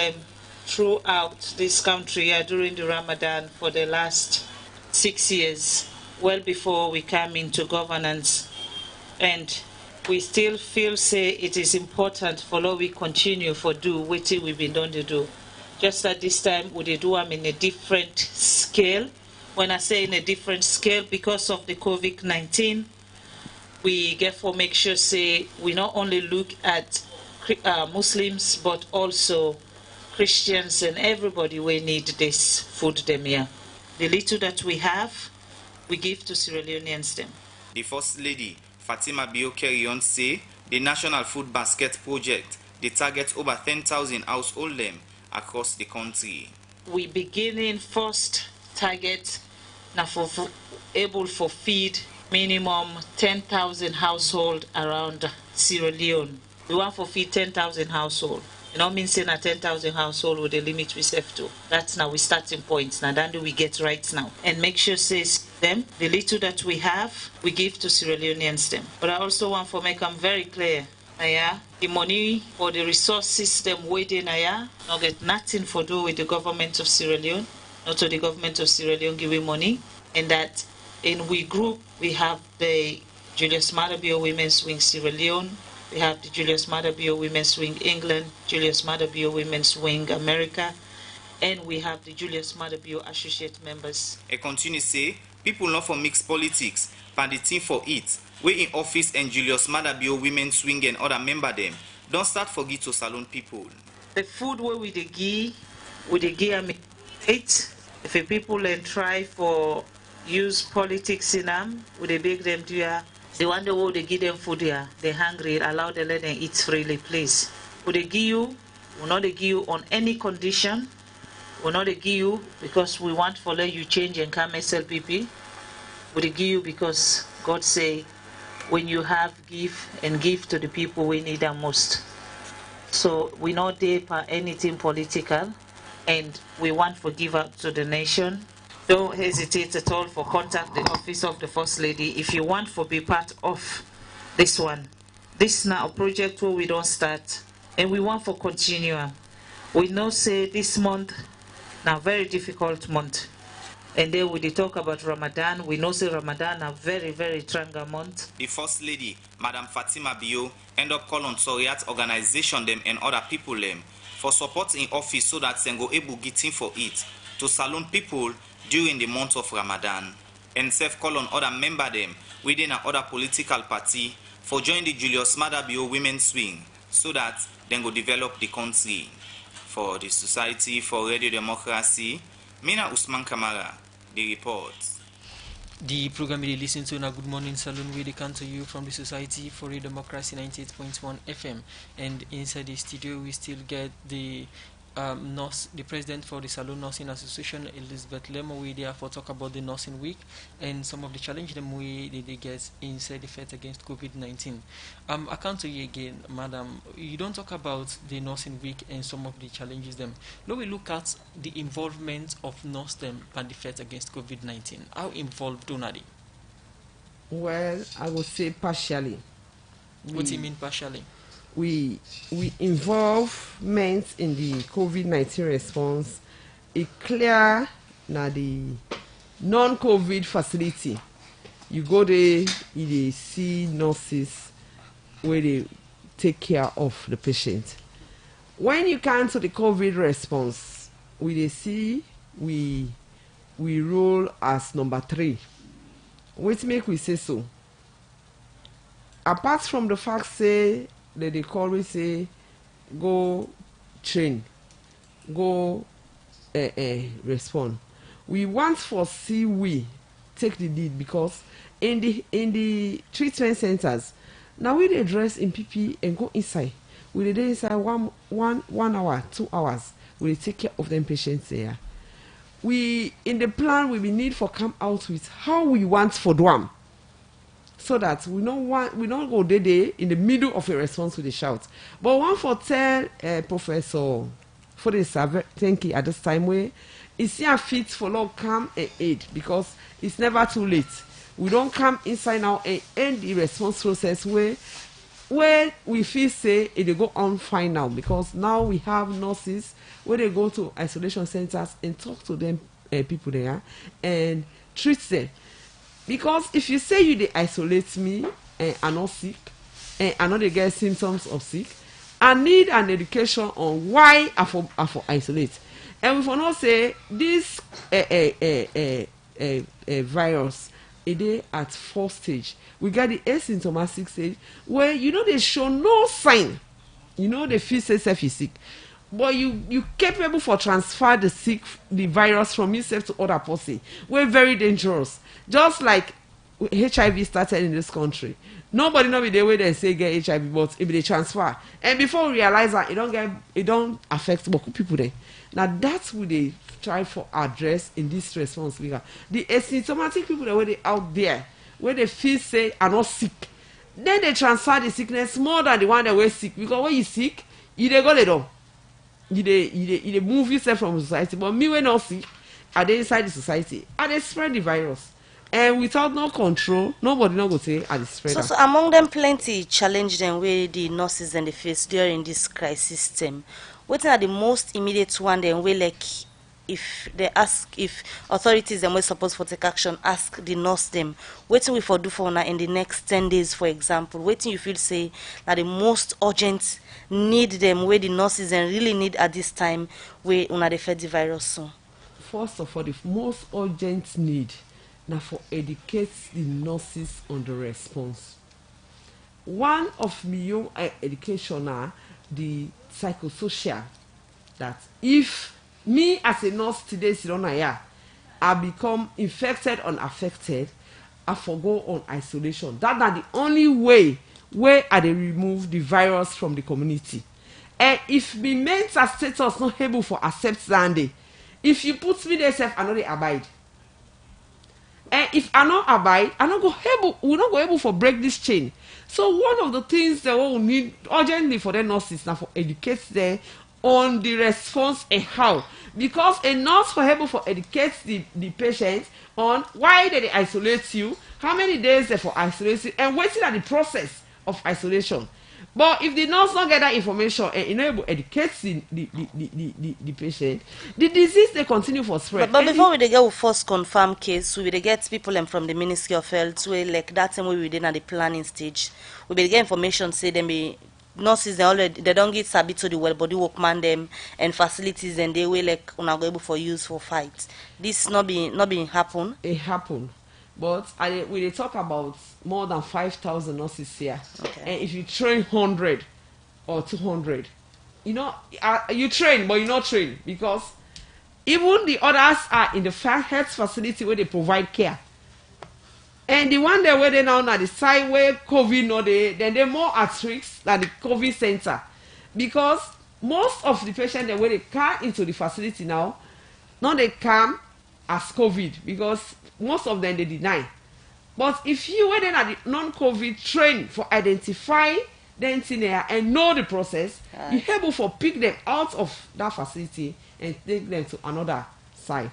throughout this country during the Ramadan for the last 6 years, well before we come into governance. And we still feel say it is important for law we continue for do what we've been done to do. Just at this time we do them in a different scale. When I say in a different scale, because of the COVID-19, we therefore make sure say we not only look at Muslims but also Christians and everybody we need this food them here. The little that we have, we give to Sierra Leoneans them. The First Lady Fatima Bio Carrion say the National Food Basket Project they target over 10,000 households them across the country. We beginning first target now for able for feed minimum 10,000 households around Sierra Leone. We want for feed 10,000 households. You know, mean saying a 10,000 household with the limit we set to. That's now we starting points. Now that do we get right now. And make sure says them, the little that we have, we give to Sierra Leoneans them. But I also want to make them very clear. The money or the resources them waiting not get nothing for do with the government of Sierra Leone, not to the government of Sierra Leone giving money. And that in we group we have the Julius Madabio Women's Wing Sierra Leone. We have the Julius Madabio Women's Wing England, Julius Madabio Women's Wing America, and we have the Julius Madabio associate members. I continue say, people not for mixed politics, but the team for it, we in office and Julius Madabio Women's Wing and other member them, don't start forget to Salone people. The food where we the give it. If the people then try for use politics in them, we they beg them to the one that they give them food here, they're hungry, allow them let them eat freely, please. Would they give you, will not they give you on any condition, will not they give you because we want for let you change and come SLPP. Would they give you because God say, when you have, give and give to the people we need them most. So we not there for anything political, and we want to give up to the nation. Don't hesitate at all for contact the office of the First Lady if you want to be part of this one. This now a project where we don't start and we want for continue. We know say this month now very difficult month, And then we talk about Ramadan. We know say Ramadan a very, very stronger month. The First Lady, Madam Fatima Bio, end up calling on Soriat organization them and other people them for support in office so that they go able getting for it to Salone people during the month of Ramadan. And self call on other member them within another political party for join the Julius Maada Bio Women's Wing so that they go develop the country. For the Society for Radio Democracy, Mina Usman Kamara, the report. The program you listen to now, Good Morning Salone, we come to you from the Society for Radio Democracy 98.1 FM. And inside the studio, we still get the nurse, the president for the Salone Nursing Association, Elizabeth Lemo. We therefore talk about the nursing week and some of the challenges they get inside the fight against COVID-19. I come to you again, madam. You don't talk about the nursing week and some of the challenges them. Now we look at the involvement of nurse them and the fight against COVID-19. How involved are they? Well, I would say partially. What do you mean partially? We involvement in the COVID-19 response a clear na the non-COVID facility. You go there, you see nurses where they take care of the patient. When you come to the COVID response, we see we roll as number 3. What make we say so? Apart from the fact say that they call we say go train, go respond. We want for see we take the lead because in the treatment centers now we dey dress in PP and go inside. We dey inside one hour, 2 hours. We dey take care of them patients there. We in the plan we need for come out with how we want for do am. So that we don't go there in the middle of a response with a shout. But one for tell Professor for the server, thank you at this time where it's here fit for long come and aid because it's never too late. We don't come inside now and end the response process where we feel say it go on fine now because now we have nurses where they go to isolation centers and talk to them people there and treat them. Because if you say you they isolate me and I'm not sick and I know they get symptoms of sick, I need an education on why I for isolate. And we for not say this virus it is at 4th stage. We got the asymptomatic stage where they show no sign. They feel self is sick. But you capable for transfer the virus from yourself to other person. We're very dangerous. Just like HIV started in this country. Nobody know the way they say get HIV, but if they transfer. And before we realize that it don't affect people there. Now that's what they try for address in this response. The asymptomatic people that were they out there, where they feel say are not sick. Then they transfer the sickness more than the one that were sick. Because when you sick, you dey go le door. You move yourself from society. But me when not sick, are they inside the society? And they spread the virus. And without no control, nobody not go say are the spreader. So among them plenty challenge them where the nurses and the face during this crisis time. What are the most immediate one then we like if they ask if authorities and we supposed for take action ask the nurse them waiting we for do for now in the next 10 days for example waiting you feel say that the most urgent need them where the nurses and really need at this time where una they fed the virus so. First of all, the most urgent need now for educate the nurses on the response. One of my education are the psychosocial that if me as a nurse today I become infected or affected, I forgo on isolation. That's the only way where I remove the virus from the community. And if me mental status not able for accept that if you put me there self, I know they abide. And if I not abide, we're not go able for break this chain. So one of the things that we need urgently for the nurses now for educate them on the response and how. Because a nurse for able for educate the patient on why they isolate you, how many days they for isolation, and waiting at the process of isolation. But if the nurse not get that information and enable educating the patient, the disease they continue for spread. But before we get first confirmed case, we will get people from the Ministry of Health where like that time we within at the planning stage. We will get information say them be nurses they don't get sabi to the well body workman them and facilities and they will like una go able for use for fight. This not being happen. It happen. But we talk about more than 5,000 nurses here. Okay. And if you train 100 or 200, you know, you train, but you not train because even the others are in the health facility where they provide care. And the one where they now at the side where COVID no then they're more at risk than the COVID center. Because most of the patients where they come into the facility now they come as COVID because most of them they deny. But if you were then at the non-COVID train for identify them in there and know the process, you're able to pick them out of that facility and take them to another side.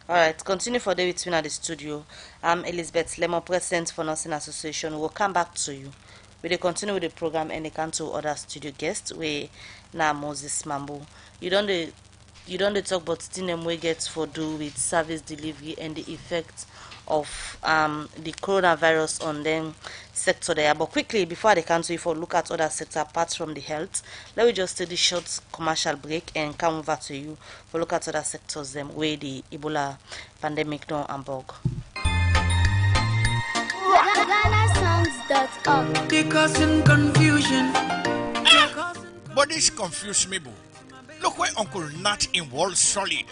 All right, continue for David Twin at the studio. I'm Elizabeth Lemon, President for Nursing Association. We'll come back to you. We will continue with the program and they come to other studio guests. We now Moses Mambo. You don't talk about things we get for do with service delivery and the effect of the coronavirus on them sector there. But quickly before they come to you for look at other sector apart from the health, let me just take this short commercial break and come over to you for look at other sectors them where the Ebola pandemic don't unbog. They causing confusion. But this confuse me, boo. Look where Uncle Nat in Wall Solid.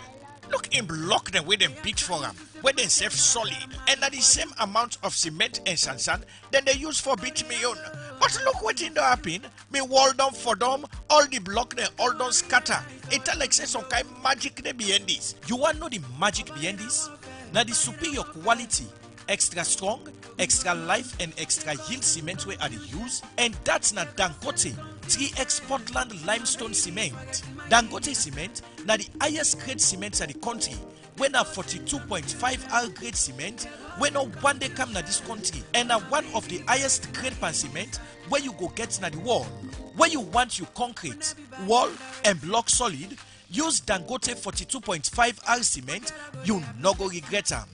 Look him block them where them beat for him, where they save solid, and at the same amount of cement and sand then they use for beat me on. But look what in the happen, me wall down for them, all the block they all don't scatter. It like say some kind magic they behind this. You want to know the magic behind this? Now the superior quality, extra strong, extra life and extra yield cement where are the use, and that's not Dangote 3X Portland limestone cement. Dangote cement na the highest grade cement in the country. When a 42.5 R grade cement, when no one day come na this country, and one of the highest grade pan cement where you go get na the wall. Where you want you concrete, wall and block solid, use Dangote 42.5 R cement, you no go regret them.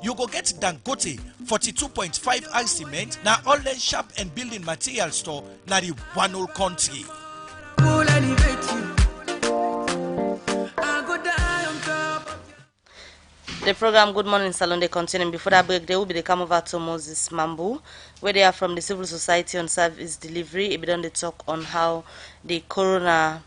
You go get Dangote 42.5 R cement na online shop and building material store na the one whole country. The program Good Morning Salone they continue. Before that break, they will be the come over to Moses Mambo, where they are from the Civil Society on Service Delivery. It be done the talk on how the corona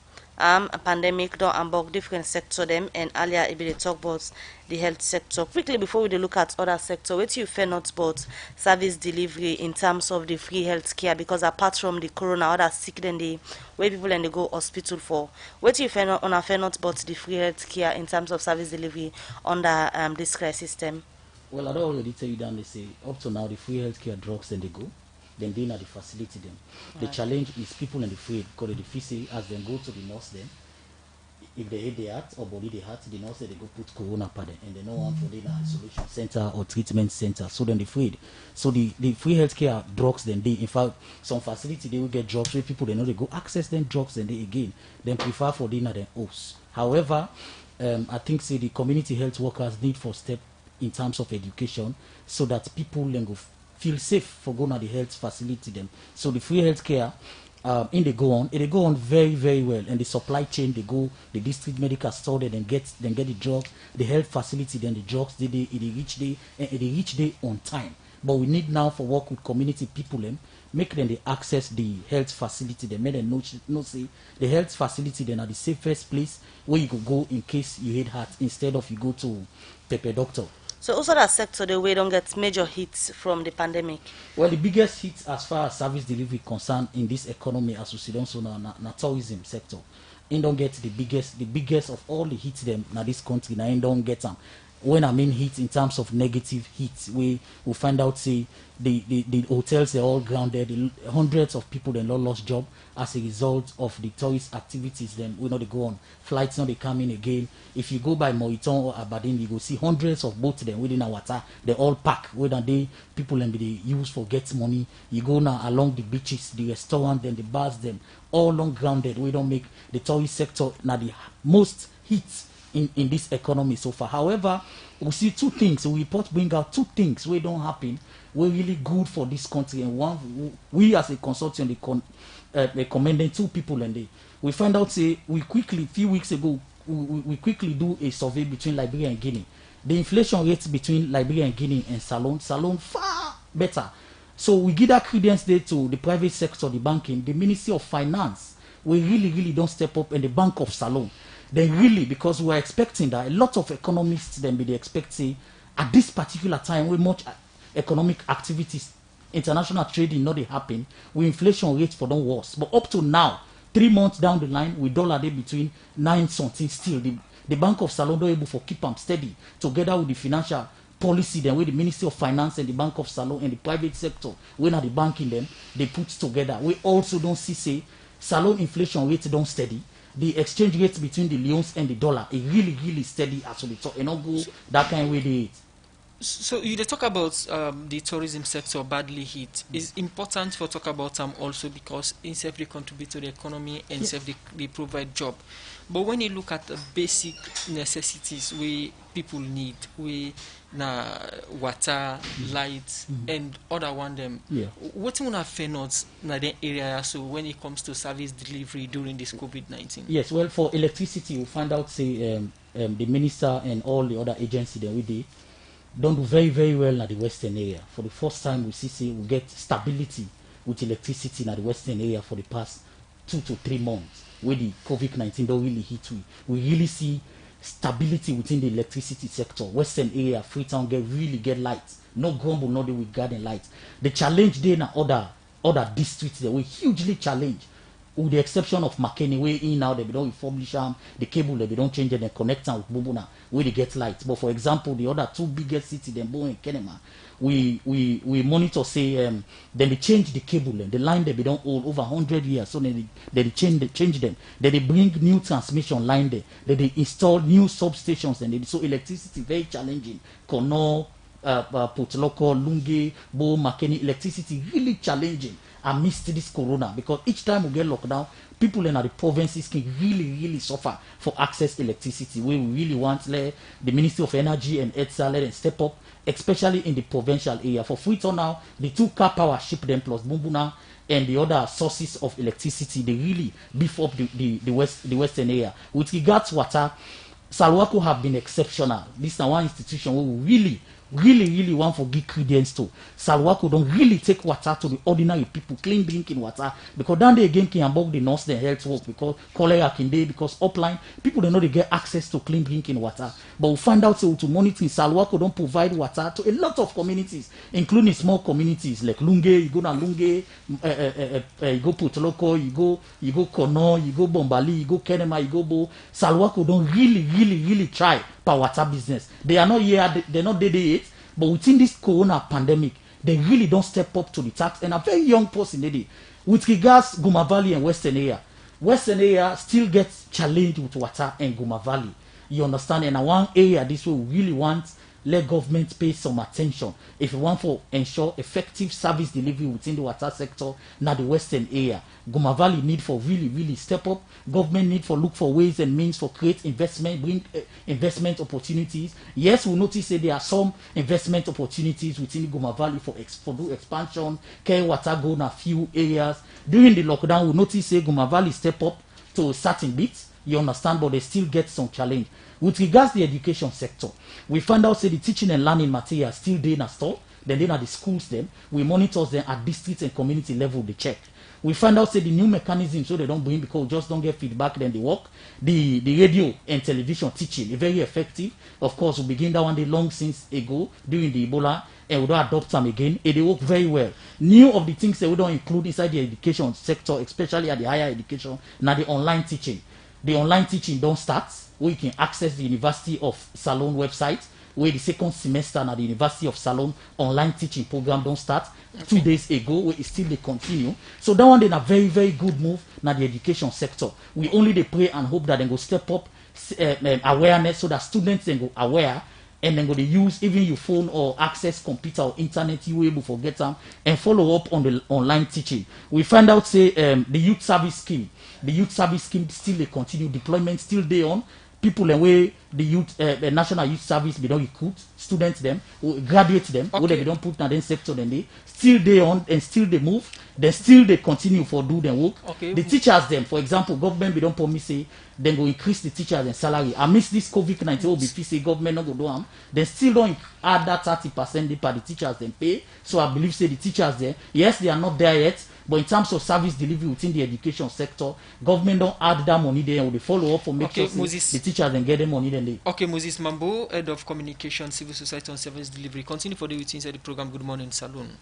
pandemic don't unblock different sector them, and earlier it be the talk about the health sector. Quickly before we look at other sector, what you fear not about service delivery in terms of the free health care, because apart from the corona, other sick than the where people and they go hospital for, what you fear not about the free health care in terms of service delivery under this crisis system? Well, I don't already tell you down they say up to now the free health care drugs then they go. Then they at the facility them. Right. The challenge is people in the free because the fee say as them go to the nurse then, if they hit the heart or body the heart, the nurse they go put corona pad and they know one for the isolation center or treatment center. So then they free. So the free healthcare drugs then they in fact some facility they will get drugs where people they know they go access them drugs and they again then prefer for dinner than us. However, I think say the community health workers need for step in terms of education so that people then go feel safe for going to the health facility them. So the free health care they go on very, very well. And the supply chain they go, the district medical store they then get the drugs, the health facility then the drugs they reach day on time. But we need now for work with community people them, make them they access the health facility, they make them know say the health facility then are the safest place where you could go in case you hit heart instead of you go to Pepe Doctor. So also that sector, the way don't get major hits from the pandemic? Well, the biggest hits as far as service delivery concerned in this economy as we see also na tourism sector. It don't get the biggest of all the hits them na this country, na it don't get them. When I mean heat in terms of negative heat, we find out say the hotels are all grounded. Hundreds of people they lost job as a result of the tourist activities. Then we know they go on flights, now they come in again. If you go by Moiton or Aberdeen, you go see hundreds of boats them within our water. They all pack. Whether they people and they use for get money. You go now along the beaches, the restaurant, then the bars, them all long grounded. We don't make the tourist sector now the most heat in this economy so far. However, we see two things. We report bring out two things we don't happen. We're really good for this country, and one we as a consortium recommending two people, and we find out say we quickly few weeks ago we quickly do a survey between Liberia and Guinea. The inflation rates between Liberia and Guinea and Salone far better. So we give that credence there to the private sector, the banking, the Ministry of Finance. We really don't step up, and the Bank of Salone. Then really, because we are expecting that a lot of economists then be expecting at this particular time where much economic activities, international trading not they happen, with inflation rates for them worse. But up to now, 3 months down the line, with dollar day between 9 something still, the Bank of Salone don't able to keep them steady together with the financial policy then with the Ministry of Finance and the Bank of Salone and the private sector, when are the banking them, they put together. We also don't see say Salone inflation rates don't steady. The exchange rate between the leons and the dollar is really steady as we talk. And not go that kind of way they. So you talk about the tourism sector badly hit. It's important for talk about them also because itself they contribute to the economy and itself they provide job. But when you look at the basic necessities we people need, we water, light, and other one them. What you have found in the area so when it comes to service delivery during this COVID-19? Yes, well for electricity we find out say the minister and all the other agencies that we did don't do very well in the western area. For the first time we see we get stability with electricity in the western area for the past 2 to 3 months where the COVID-19 don't really hit we really see stability within the electricity sector. Western area, Freetown get lights. No grumble, no they with garden lights. The challenge there in other districts they were hugely challenged. With the exception of McKinney, where in now they don't publish the cable, they don't change it, they connect them with Bubuna, where they get lights. But for example, the other two biggest cities, them Bo and Kenema, we monitor say then they change the cable, the line they don't hold over 100 years, so then they change them. Then they bring new transmission line there. Then they install new substations, and so electricity very challenging. Kono, Potloco, Lunge, Bo, McKinney, electricity really challenging amidst this corona, because each time we get lockdown, people in the provinces can really suffer for access electricity. We really want the Ministry of Energy and ETSA let them step up, especially in the provincial area. For Freetown now, the 2 car power ship them plus Bumbuna and the other sources of electricity, they really beef up the western area. With regards to water, Salwako have been exceptional. This is one institution where we really want to give credence to. Salwako don't really take water to the ordinary people, clean drinking water, because then they again can above the nurse their health work, because cholera can they, because upline people don't know they get access to clean drinking water. But we find out so to monitoring Salwako don't provide water to a lot of communities, including small communities like Lunge, you go na Lunge, you go Putoloko, you go Kono, you go Bombali, you go Kenema, you go Bo. Salwako don't really try water business. They are not here, they're not there, but within this corona pandemic, they really don't step up to the task. And a very young person today, with regards Guma Valley and Western area still gets challenged with water and Guma Valley. You understand? And one area this way we really want let government pay some attention if you want to ensure effective service delivery within the water sector. Now the western area, Guma Valley need for really step up. Government need for look for ways and means for create investment, bring investment opportunities. Yes, we notice that there are some investment opportunities within Guma Valley for do expansion. Care water go in a few areas. During the lockdown, we notice that Guma Valley step up to certain bits. You understand, but they still get some challenge. With regards to the education sector, we found out say the teaching and learning materials still there in a store, then they are the schools them. We monitor them at district and community level, they check. We find out say the new mechanism so they don't bring because we just don't get feedback, then they work. The radio and television teaching is very effective. Of course, we begin that one day long since ago during the Ebola, and we don't adopt them again, and they work very well. New of the things that we don't include inside the education sector, especially at the higher education, now the online teaching. The online teaching don't start. We can access the University of Salone website. where the second semester at the University of Salone online teaching program don't start 2 days ago, where it still they continue. So that one then a very, very good move na the education sector. We only they pray and hope that they go step up awareness so that students then go aware and then go to use even your phone or access computer or internet you able to get them and follow up on the online teaching. We find out say the youth service scheme still they continue, deployment still they on. People and way the youth the national youth service we don't recruit students them or graduate them or they don't put na then sector then they still they on and still they move, then still they continue for do their work. The teachers them, for example, government we don't promise say then go increase the teachers and salary. Amidst this COVID-19 will be say government not go do them, then still don't add that 30% per the teachers then pay. So I believe say the teachers there, yes they are not there yet, but in terms of service delivery within the education sector, government don't add that money there or they follow up for make sure the teachers then get the money then they. Okay, Moses Mambo, Head of Communication, Civil Society and Service Delivery. Continue for the week inside the program Good Morning Salone.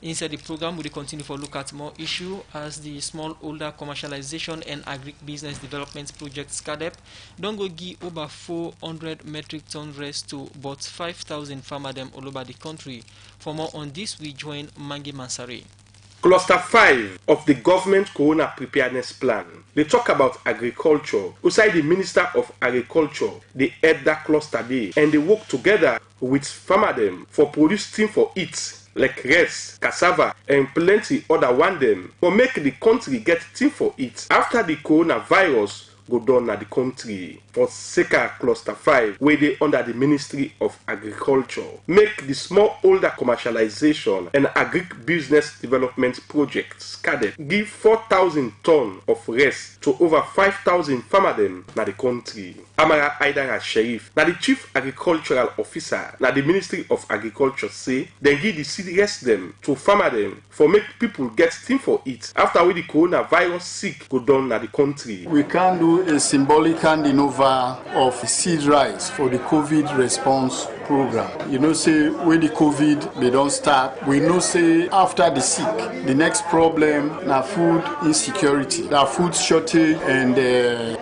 Inside the program, we will continue to look at more issue as the smallholder commercialization and agri-business development project SCADEP don't go give over 400 metric ton rest to about 5,000 farmers them all over the country. For more on this, we join Mangi Mansari. Cluster 5 of the government Corona Preparedness Plan. They talk about agriculture. Beside the Minister of Agriculture, they head that cluster day and they work together with farmers them for producing for it like rice, cassava, and plenty other one them for make the country get thing for it after the coronavirus go down at the country. For Seka Cluster 5, where they under the Ministry of Agriculture, make the smallholder commercialization and agri-business development project SCADEP give 4,000 tons of rice to over 5,000 farmers them na the country. Amara Aidara Sheriff, na the Chief Agricultural Officer na the Ministry of Agriculture say they give the seed rest them to farmers them for make people get thing for it after we the coronavirus sick go down na the country. We can do a symbolic handing over of seed rice for the COVID response program. You know, say when the COVID they don't start, we know say after the sick, the next problem na food insecurity, na food shortage and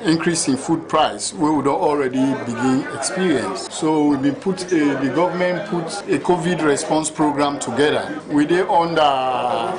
increase in food price we would already begin experience. So we been the government put a COVID response program together. We dey under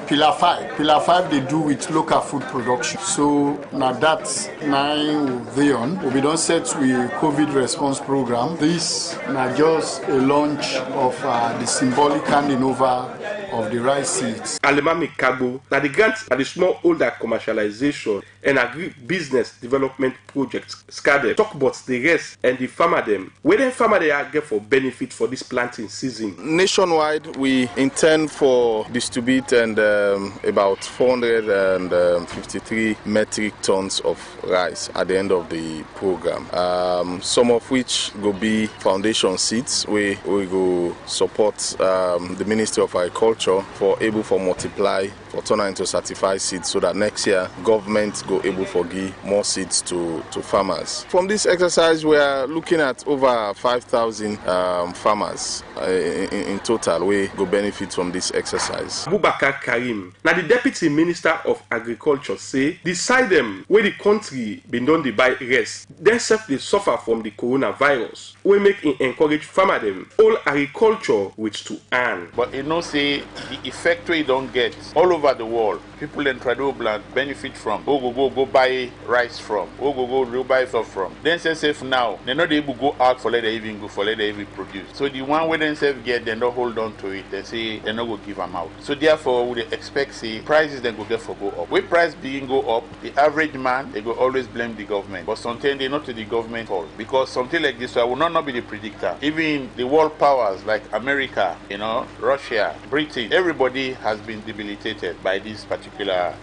Pillar 5. Pillar 5 they do with local food production. So now that's 9 they on. We don't set with COVID response program. This now just a launch of the symbolic handing over of the rice seeds. Alemami Kagbo, now the grant at the smallholder commercialization and agri-business development project SCADEP talk about the rest and the farmer them. Where then farmer they are get for benefit for this planting season? Nationwide, we intend for distribute and about 453 metric tons of rice at the end of the program. Some of which will be foundation seeds. We go support the Ministry of Agriculture for able for multiply for turn into certified seeds so that next year government go able for give more seeds to farmers. From this exercise we are looking at over 5,000 farmers in total we go benefit from this exercise. Bubakar Karim, now the Deputy Minister of Agriculture say decide them where the country been done the buy rest, then self they suffer from the coronavirus. We make encourage farmer them all agriculture which to earn. But you know say the effect we don't get all over the world, people in Tradoblad benefit from. Go buy rice from. Go buy stuff from. Then say safe now. They're not able to go out for let they even go for let they even produce. So the one where they self get, they don't hold on to it. They say they're not going to give them out. So therefore, we expect say prices then go get for go up. When price being go up, the average man they go always blame the government. But sometimes they not to the government fault because something like this I will not be the predictor. Even the world powers like America, Russia, Britain, everybody has been debilitated by this particular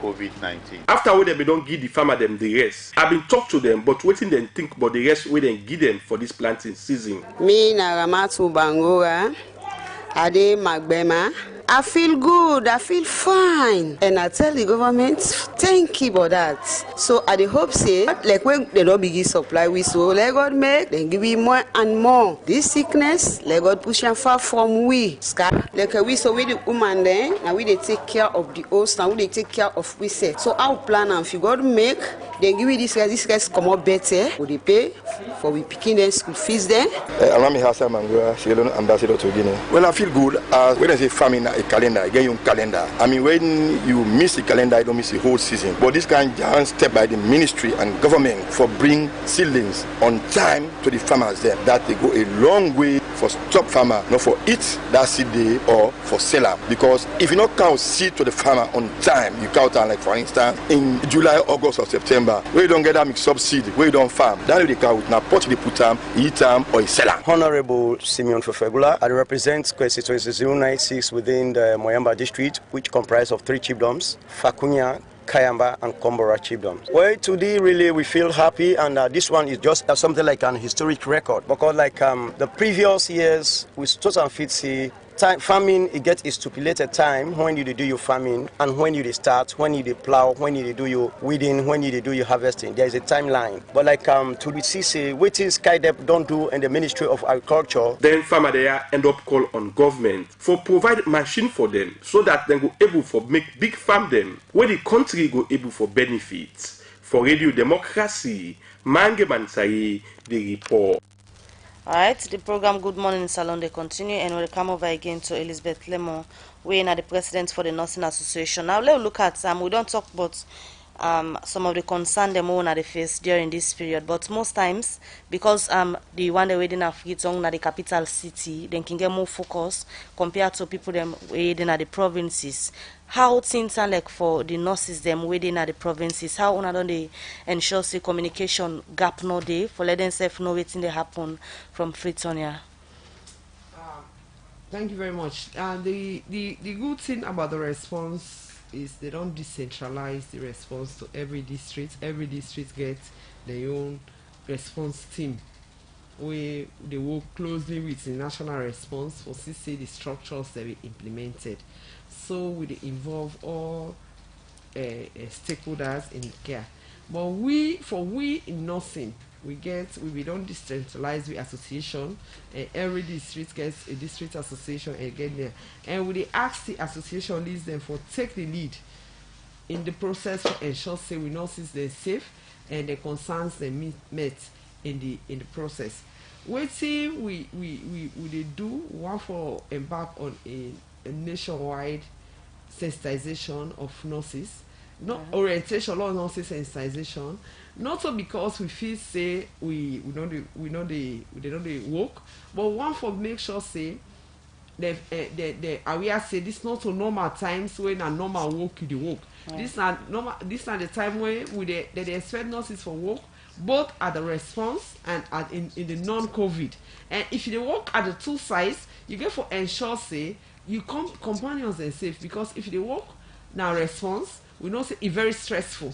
COVID-19. After we don't give the farmer them the rest, I've been talk to them, but waiting them think about the rest we then give them for this planting season. Me na Ramatu Bangora, Ade Magbema, I feel good, I feel fine. And I tell the government, thank you for that. So I dey hope say, like when they don't begin supply we, so let God make, then give me more and more. This sickness, let God push and far from we. Like we, so we the woman then, now we they take care of the host, now we they take care of we say. So our plan and if you God make, then give me this guys come up better. We they pay for we picking them school fees then. I'm Hassan Mangura, Sierra Leone ambassador to Guinea. Well, I feel good as when I say famine a calendar, again you calendar. I mean when you miss the calendar, you don't miss the whole season. But this kind of step by the ministry and government for bring seedlings on time to the farmers there. That they go a long way for stop farmer, not for eat that seed day or for seller. Because if you not count seed to the farmer on time, you count on like for instance in July, August or September, where you don't get that mix up seed, where you don't farm, that they count now pot they put them, eat them or seller. Honorable Simeon Fefegula, I represent Constituency 096 within the Moyamba district, which comprises of 3 chiefdoms, Fakunya, Kayamba and Kombora chiefdoms. Well, today really we feel happy, and this one is just something like an historic record, because like the previous years we stood and fit see farming, it gets a stipulated time when you do your farming and when you start, when you plow, when you do your weeding, when you do your harvesting. There is a timeline. But like to the CC, which is SkyDep don't do in the Ministry of Agriculture. Then farmer there end up call on government for provide machine for them so that they go able for make big farm them where the country go able for benefits. For Radio Democracy, Mange Mansai, the report. Alright, the program Good Morning Salone they continue, and we'll come over again to Elizabeth Lemon, we are the president for the Nursing Association. Now let's look at we don't talk about some of the concern them own at the face during this period, but most times because the one they waiting at Freetown at the capital city, then can get more focus compared to people them waiting at the provinces. How things are like for the nurses them waiting at the provinces? How don't they ensure say communication gap no day for let themselves know waiting they happen from Freetown here? Thank you very much. The good thing about the response is they don't decentralize the response to every district. Every district gets their own response team where they work closely with the national response for see the structures that we implemented. So we involve all stakeholders in care. But we in nursing, we don't decentralize the association. Every district gets a district association again there, and we ask the association leads them for take the lead in the process to ensure say we nurses they're safe and the concerns they met in the process. Waiting we do one for embark on a nationwide sensitization of nurses, not orientation of nurses sensitization, not so because we feel say we know they work, but one for make sure say the aware say this not so normal times when a normal work you work. This are the time where they expect nurses for work both at the response and in the non-COVID. And if you work at the two sides, you get for ensure say you companions and safe, because if they work now response, we know say it's very stressful,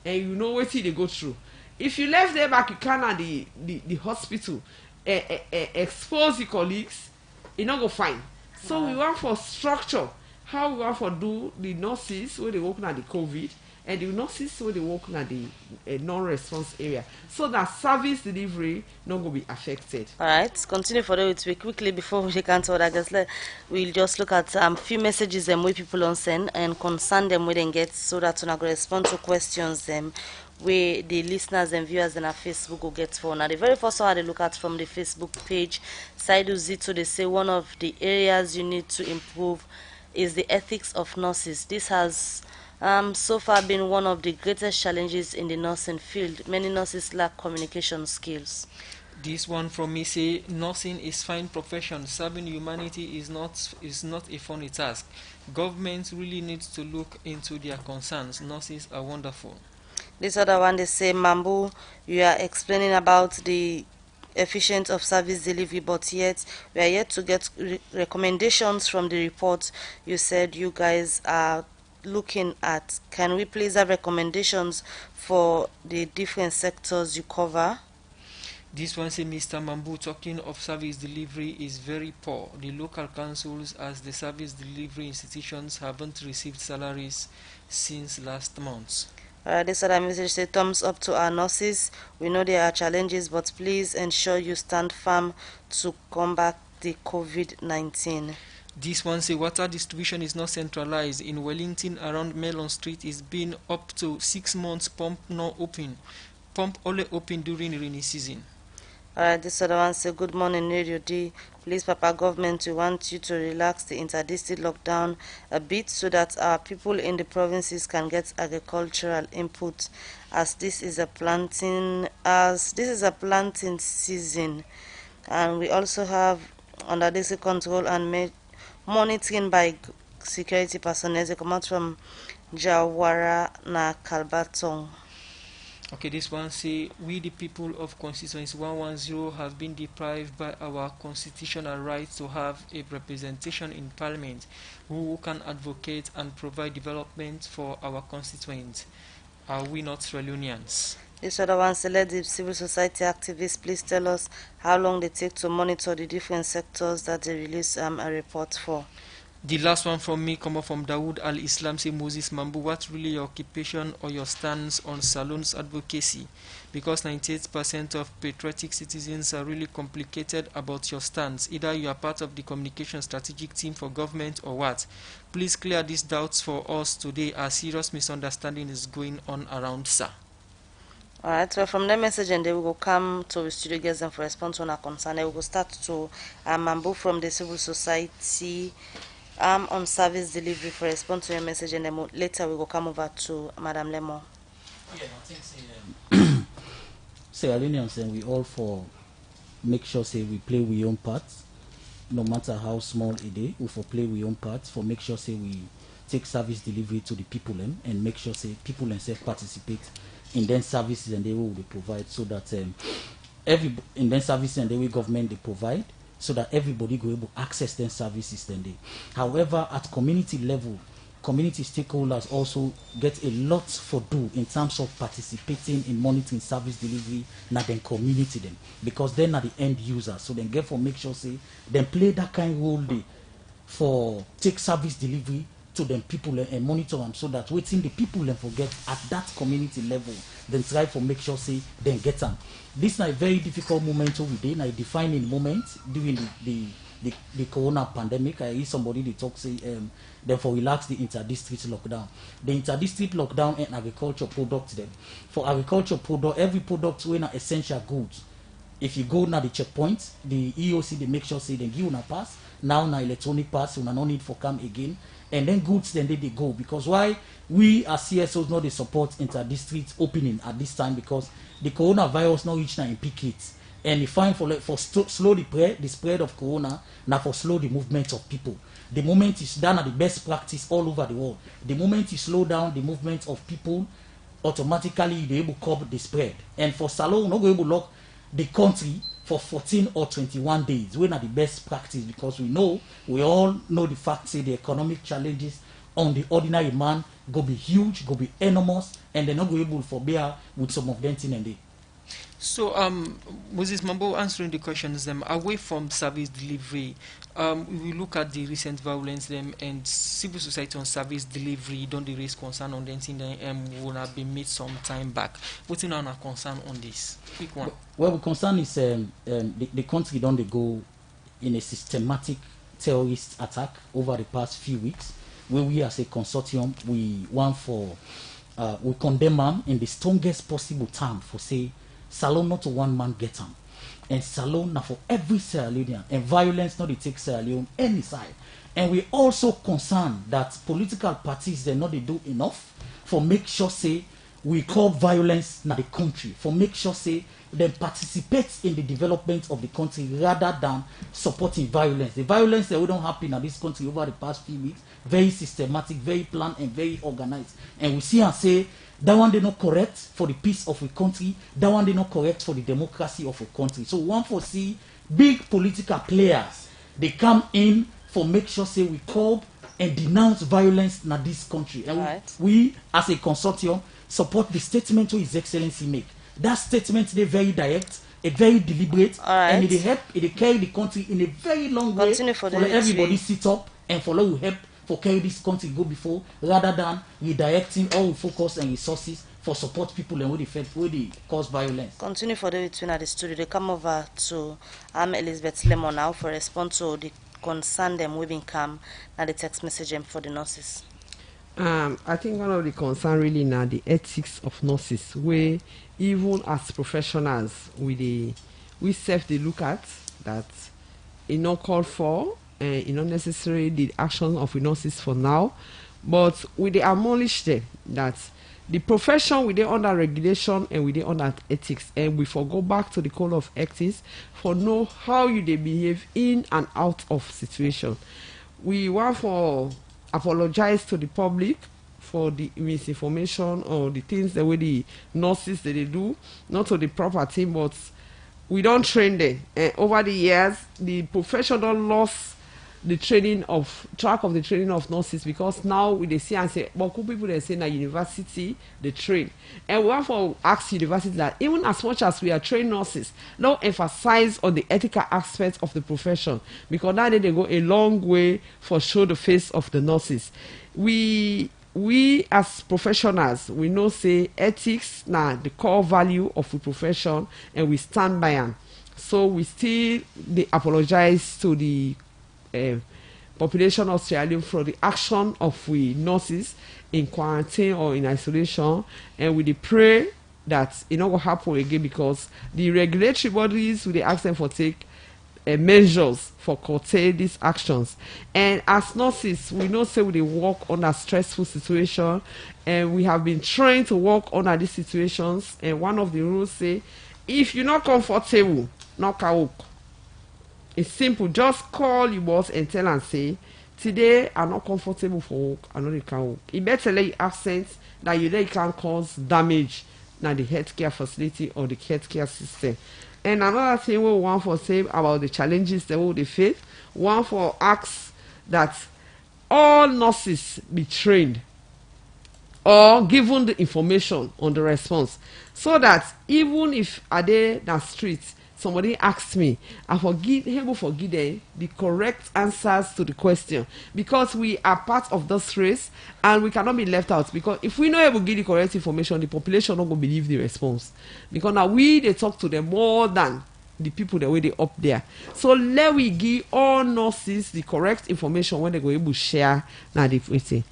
and you know what they go through. If you left them back, you can at the hospital expose the colleagues, you not go fine. So we want for structure, how we want for do the nurses where they work at the COVID and the nurses where they work at the non-response area, so that service delivery not going to be affected. All right, continue for the week quickly before we can tell that. We'll just look at few messages them where people on send and concern them we then get, so that we're going to respond to questions them where the listeners and viewers in our Facebook will get for. Now the very first one I had a look at from the Facebook page, Saidu Zito, they say one of the areas you need to improve is the ethics of nurses. This has so far been one of the greatest challenges in the nursing field. Many nurses lack communication skills. This one from me say nursing is fine profession. Serving humanity is not a funny task. Governments really need to look into their concerns. Nurses are wonderful. This other one they say, Mambu, you are explaining about the efficiency of service delivery, but yet we are yet to get recommendations from the report you said you guys are looking at. Can we please have recommendations for the different sectors you cover? This one say Mr. Mambu talking of service delivery is very poor. The local councils as the service delivery institutions haven't received salaries since last month. This other message say thumbs up to our nurses. We know there are challenges, but please ensure you stand firm to combat the COVID-19. This one say water distribution is not centralized. In Wellington around Melon Street is been up to 6 months pump not open. Pump only open during rainy season. This other one say good morning Radio D. Please Papa government, we want you to relax the inter-district lockdown a bit so that our people in the provinces can get agricultural input as this is a planting season. And we also have under district control and monitoring by security personnel. They come out from Jawara na Kalbatong. Okay, this one say we the people of Constituency 110 have been deprived by our constitutional right to have a representation in Parliament who can advocate and provide development for our constituents. Are we not Reunions? This other one say let the civil society activists please tell us how long they take to monitor the different sectors that they release a report for. The last one from me come up from Dawood Al-Islam say Moses Mambu, what's really your occupation or your stance on Salone's advocacy? Because 98% of patriotic citizens are really complicated about your stance. Either you are part of the communication strategic team for government or what. Please clear these doubts for us today as serious misunderstanding is going on around, sir. Alright, well from that message and they will come to the studio guests and for response on our concern. We will start to Mambu from the civil society on service delivery for response to your message, and then later we will come over to Madam Lemo. Yeah, I think say Alliance and we all for make sure say we play we own parts, no matter how small it is, we for play we own parts for make sure say we take service delivery to the people and make sure say people themselves participate in then services and they will provide so that every in then services and they will government they provide so that everybody go able to access their services then they. However, at community level, community stakeholders also get a lot for do in terms of participating in monitoring service delivery na then community them because then are the end users. So then get for make sure say then play that kind of role they for take service delivery to them people and monitor them so that waiting the people and forget at that community level then try for make sure say then get them. This is a very difficult moment we did. I defining moment during the corona pandemic. I hear somebody they talk say therefore relax the inter-district lockdown. The inter-district lockdown and agriculture products them. For agriculture product, every product when are essential goods. If you go now the checkpoint, the EOC they make sure say they give you a pass. Now na electronic pass, you no need for come again. And then goods then they go because why we as CSOs not they support inter-district opening at this time because the coronavirus not reach now in peak it. And the fine for slow the spread of corona now for slow the movement of people. The moment is done at the best practice all over the world. The moment you slow down the movement of people, automatically they able to curb the spread. And for Salone, not able to lock the country for 14 or 21 days. We're not the best practice because we all know the fact say the economic challenges on the ordinary man go be huge, go be enormous, and they're not going able to bear with some of them thing and they. So, Moses Mambo answering the questions away from service delivery, we look at the recent violence and civil society on service delivery, don't they raise concern on them thing will have been made some time back. What's in our concern on this? Quick one. Well, the concern is the country don't they go in a systematic terrorist attack over the past few weeks, where we as a consortium we want for we condemn them in the strongest possible term for say Salone not to one man get them. And Salone now for every Sierra Leonean and violence not to take Sierra Leone any side. And we also concerned that political parties they not they do enough for make sure say we curb violence in the country, for make sure say they participate in the development of the country rather than supporting violence. The violence that we don't happen in this country over the past few weeks, very systematic, very planned and very organized. And we see and say that one they not correct for the peace of the country, that one they not correct for the democracy of a country. So one foresee big political players, they come in for make sure say we curb and denounce violence in this country. And we as a consortium support the statement to His Excellency make. That statement they very direct, a very deliberate, Alright. and it help, it carry the country in a very long way. Continue for the everybody three. sit up and follow will help for carry this country go before, rather than redirecting all focus and resources for support people and where they cause violence. Continue for the between at the studio. They come over to Elizabeth Lemon now for response to the concern them we've come and the text message them for the nurses. I think one of the concern really now the ethics of nurses, where even as professionals we self they look at that it not called for and it not necessarily the action of the nurses for now, but we they acknowledge them that the profession we they under regulation and we they under ethics, and we go back to the code of ethics for know how you they behave in and out of situation. We want for apologize to the public for the misinformation or the things the way the nurses that they do, not to the proper team, but we don't train them. And over the years, the profession don't lost the track of the training of nurses, because now we they see and say, but cool people they say na university they train, and we have to ask university that even as much as we are trained nurses, don't emphasize on the ethical aspects of the profession, because now they go a long way for show the face of the nurses. We as professionals we know say ethics na the core value of the profession, and we stand by them. So we still they apologize to the population of Sierra Leone for the action of we nurses in quarantine or in isolation, and we pray that it not will happen again, because the regulatory bodies will ask them for take measures for curtail these actions. And as nurses, we know say we work under stressful situation, and we have been trained to work under these situations. And one of the rules say, if you're not comfortable, not work. It's simple. Just call your boss and tell and say, today I'm not comfortable for work. I know you can work. It better let you absent that you can cause damage na the healthcare facility or the healthcare system. And another thing we want for say about the challenges that we face, one for ask that all nurses be trained or given the information on the response, so that even if are they in the streets, somebody asks me, I forgive them the correct answers to the question, because we are part of this race and we cannot be left out. Because if we not able to give the correct information, the population not going to believe the response, because now they talk to them more than the people that way they up there. So let we give all nurses the correct information when they go able to share now the thing.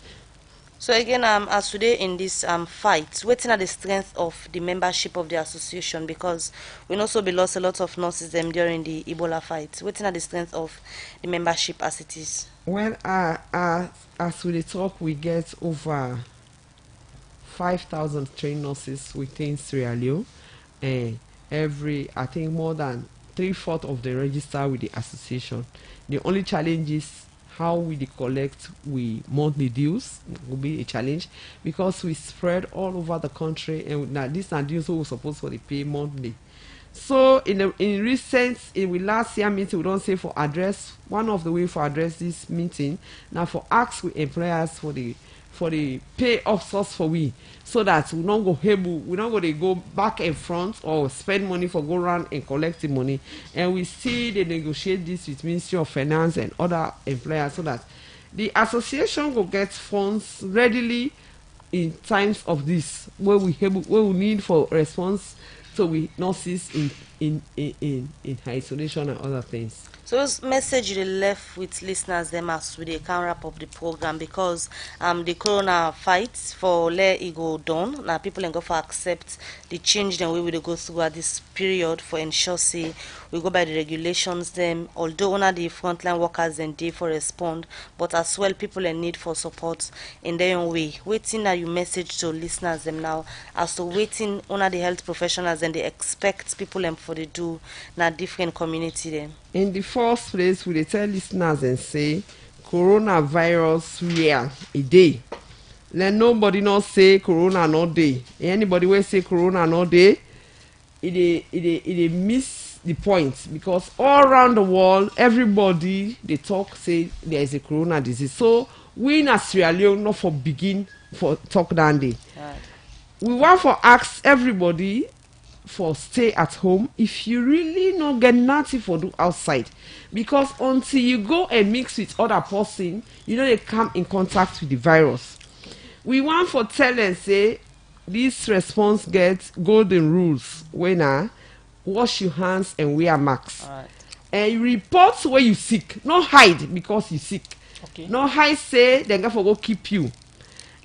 So again, as today in this fight, waiting at the strength of the membership of the association, because we also be lost a lot of nurses them during the Ebola fight. Waiting at the strength of the membership as it is. Well, as we talk, we get over 5,000 trained nurses within Sierra Leone, and I think more than 3/4 of the register with the association. The only challenge is how we collect we monthly dues will be a challenge, because we spread all over the country, and now these are dues we supposed to pay monthly. So in last year meeting, we don't say for address, one of the way for address this meeting now for ask we employers for the pay of source for we, so that we not going to go back and front or spend money for go around and collect the money, and we see they negotiate this with Ministry of Finance and other employers, so that the association will get funds readily in times of this where we need for response, so we nurses in isolation and other things. So this message you left with listeners them as we can wrap up the program, because the corona fight for let it go down. Now people ain't go for accept the change then we will go through at this period for ensure say we go by the regulations them, although one of the frontline workers and day for respond, but as well people in need for support in their own way. Waiting now you message to listeners them now as to waiting one of the health professionals and they expect people and for the do na different community them. In the first place, we tell listeners and say coronavirus real a day. Let nobody not say corona not day. Anybody will say corona not day, it miss the point, because all around the world everybody they talk say there is a corona disease. So we in Sierra Leone not for begin for talk that day. Right. We want for ask everybody for stay at home if you really not get nothing for do outside, because until you go and mix with other person, you know they come in contact with the virus. We want for tell and say this response gets golden rules when wash your hands and wear masks. Alright. And report where you sick, not hide because you sick. Okay. Not hide say they go keep you.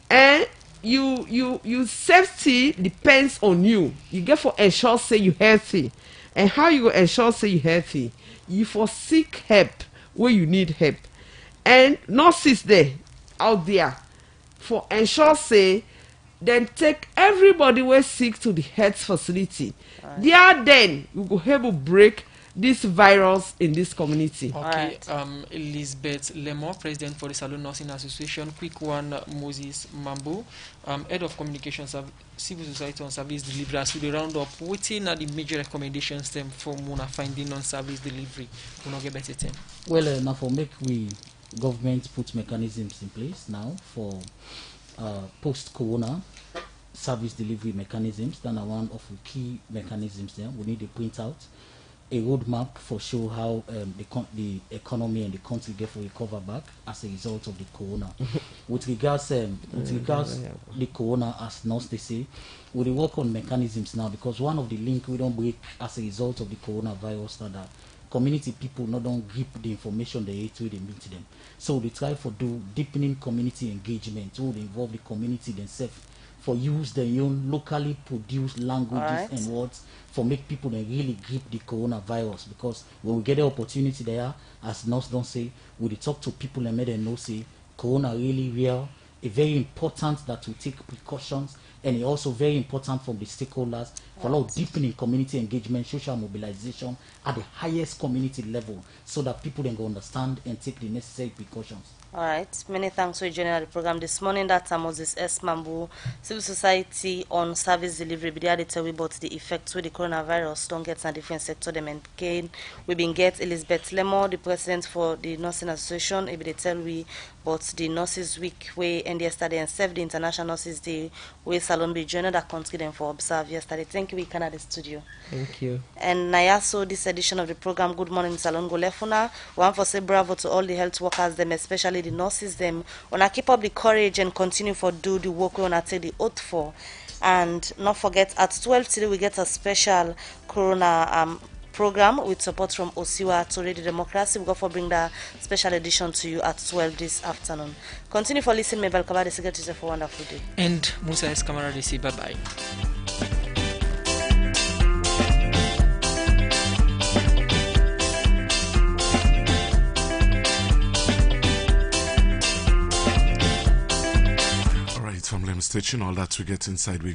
And you safety depends on you. You get for ensure say you healthy. And how you go ensure say you healthy? You for seek help where you need help. And nurses there out there for ensure say then take everybody where sick to the health facility. There then you go have a break this virus in this community. Okay, Elizabeth Lemon, President for the Salone Nursing Association. Quick one, Moses Mambo, Head of Communications, Civil Society on Service Delivery. As we round up, what are the major recommendations them for Muna finding on service delivery? We not get better time. Well, now for make we government put mechanisms in place now for post-corona service delivery mechanisms. That are one of the key mechanisms there. We need to print out a roadmap for show how the economy and the country get for recover back as a result of the corona. with regards the corona, as nurse they say, we work on mechanisms now, because one of the link we don't break as a result of the coronavirus that community people not don't grip the information they hate they meet them. So they try for do deepening community engagement, would involve the community themselves for use their own locally produced languages and words for make people that really grip the coronavirus. Because when we get the opportunity there, as nurse don't say, we talk to people and make them know say corona really real. It's very important that we take precautions, and it's also very important from the stakeholders for a lot of deepening community engagement, social mobilization at the highest community level, so that people then go understand and take the necessary precautions. All right. Many thanks for joining the program this morning. That's Moses S. Mambu, Civil Society on Service Delivery. But they tell we about the effects with the coronavirus don't get in a different sector. Them and gain. We been get Elizabeth Lemon, the president for the Nursing Association. If they tell we about the Nurses Week way and yesterday and serve the International Nurses Day where Salone be joining that country them for observe yesterday. Thank you. We can at the studio. Thank you. And Nayaso, this edition of the program Good Morning Salone go lefuna. One for say bravo to all the health workers, them especially the nurses, them wanna keep up the courage and continue for do the work we wanna take the oath for. And not forget at 12 today we get a special corona program with support from Osiwa to Radio Democracy. We go for bring that special edition to you at 12 this afternoon. Continue for listening. Mabel Kabadi, Secretary for a wonderful day. And Musa S. Kamara, they say bye bye. From Lem Station, all that we get inside we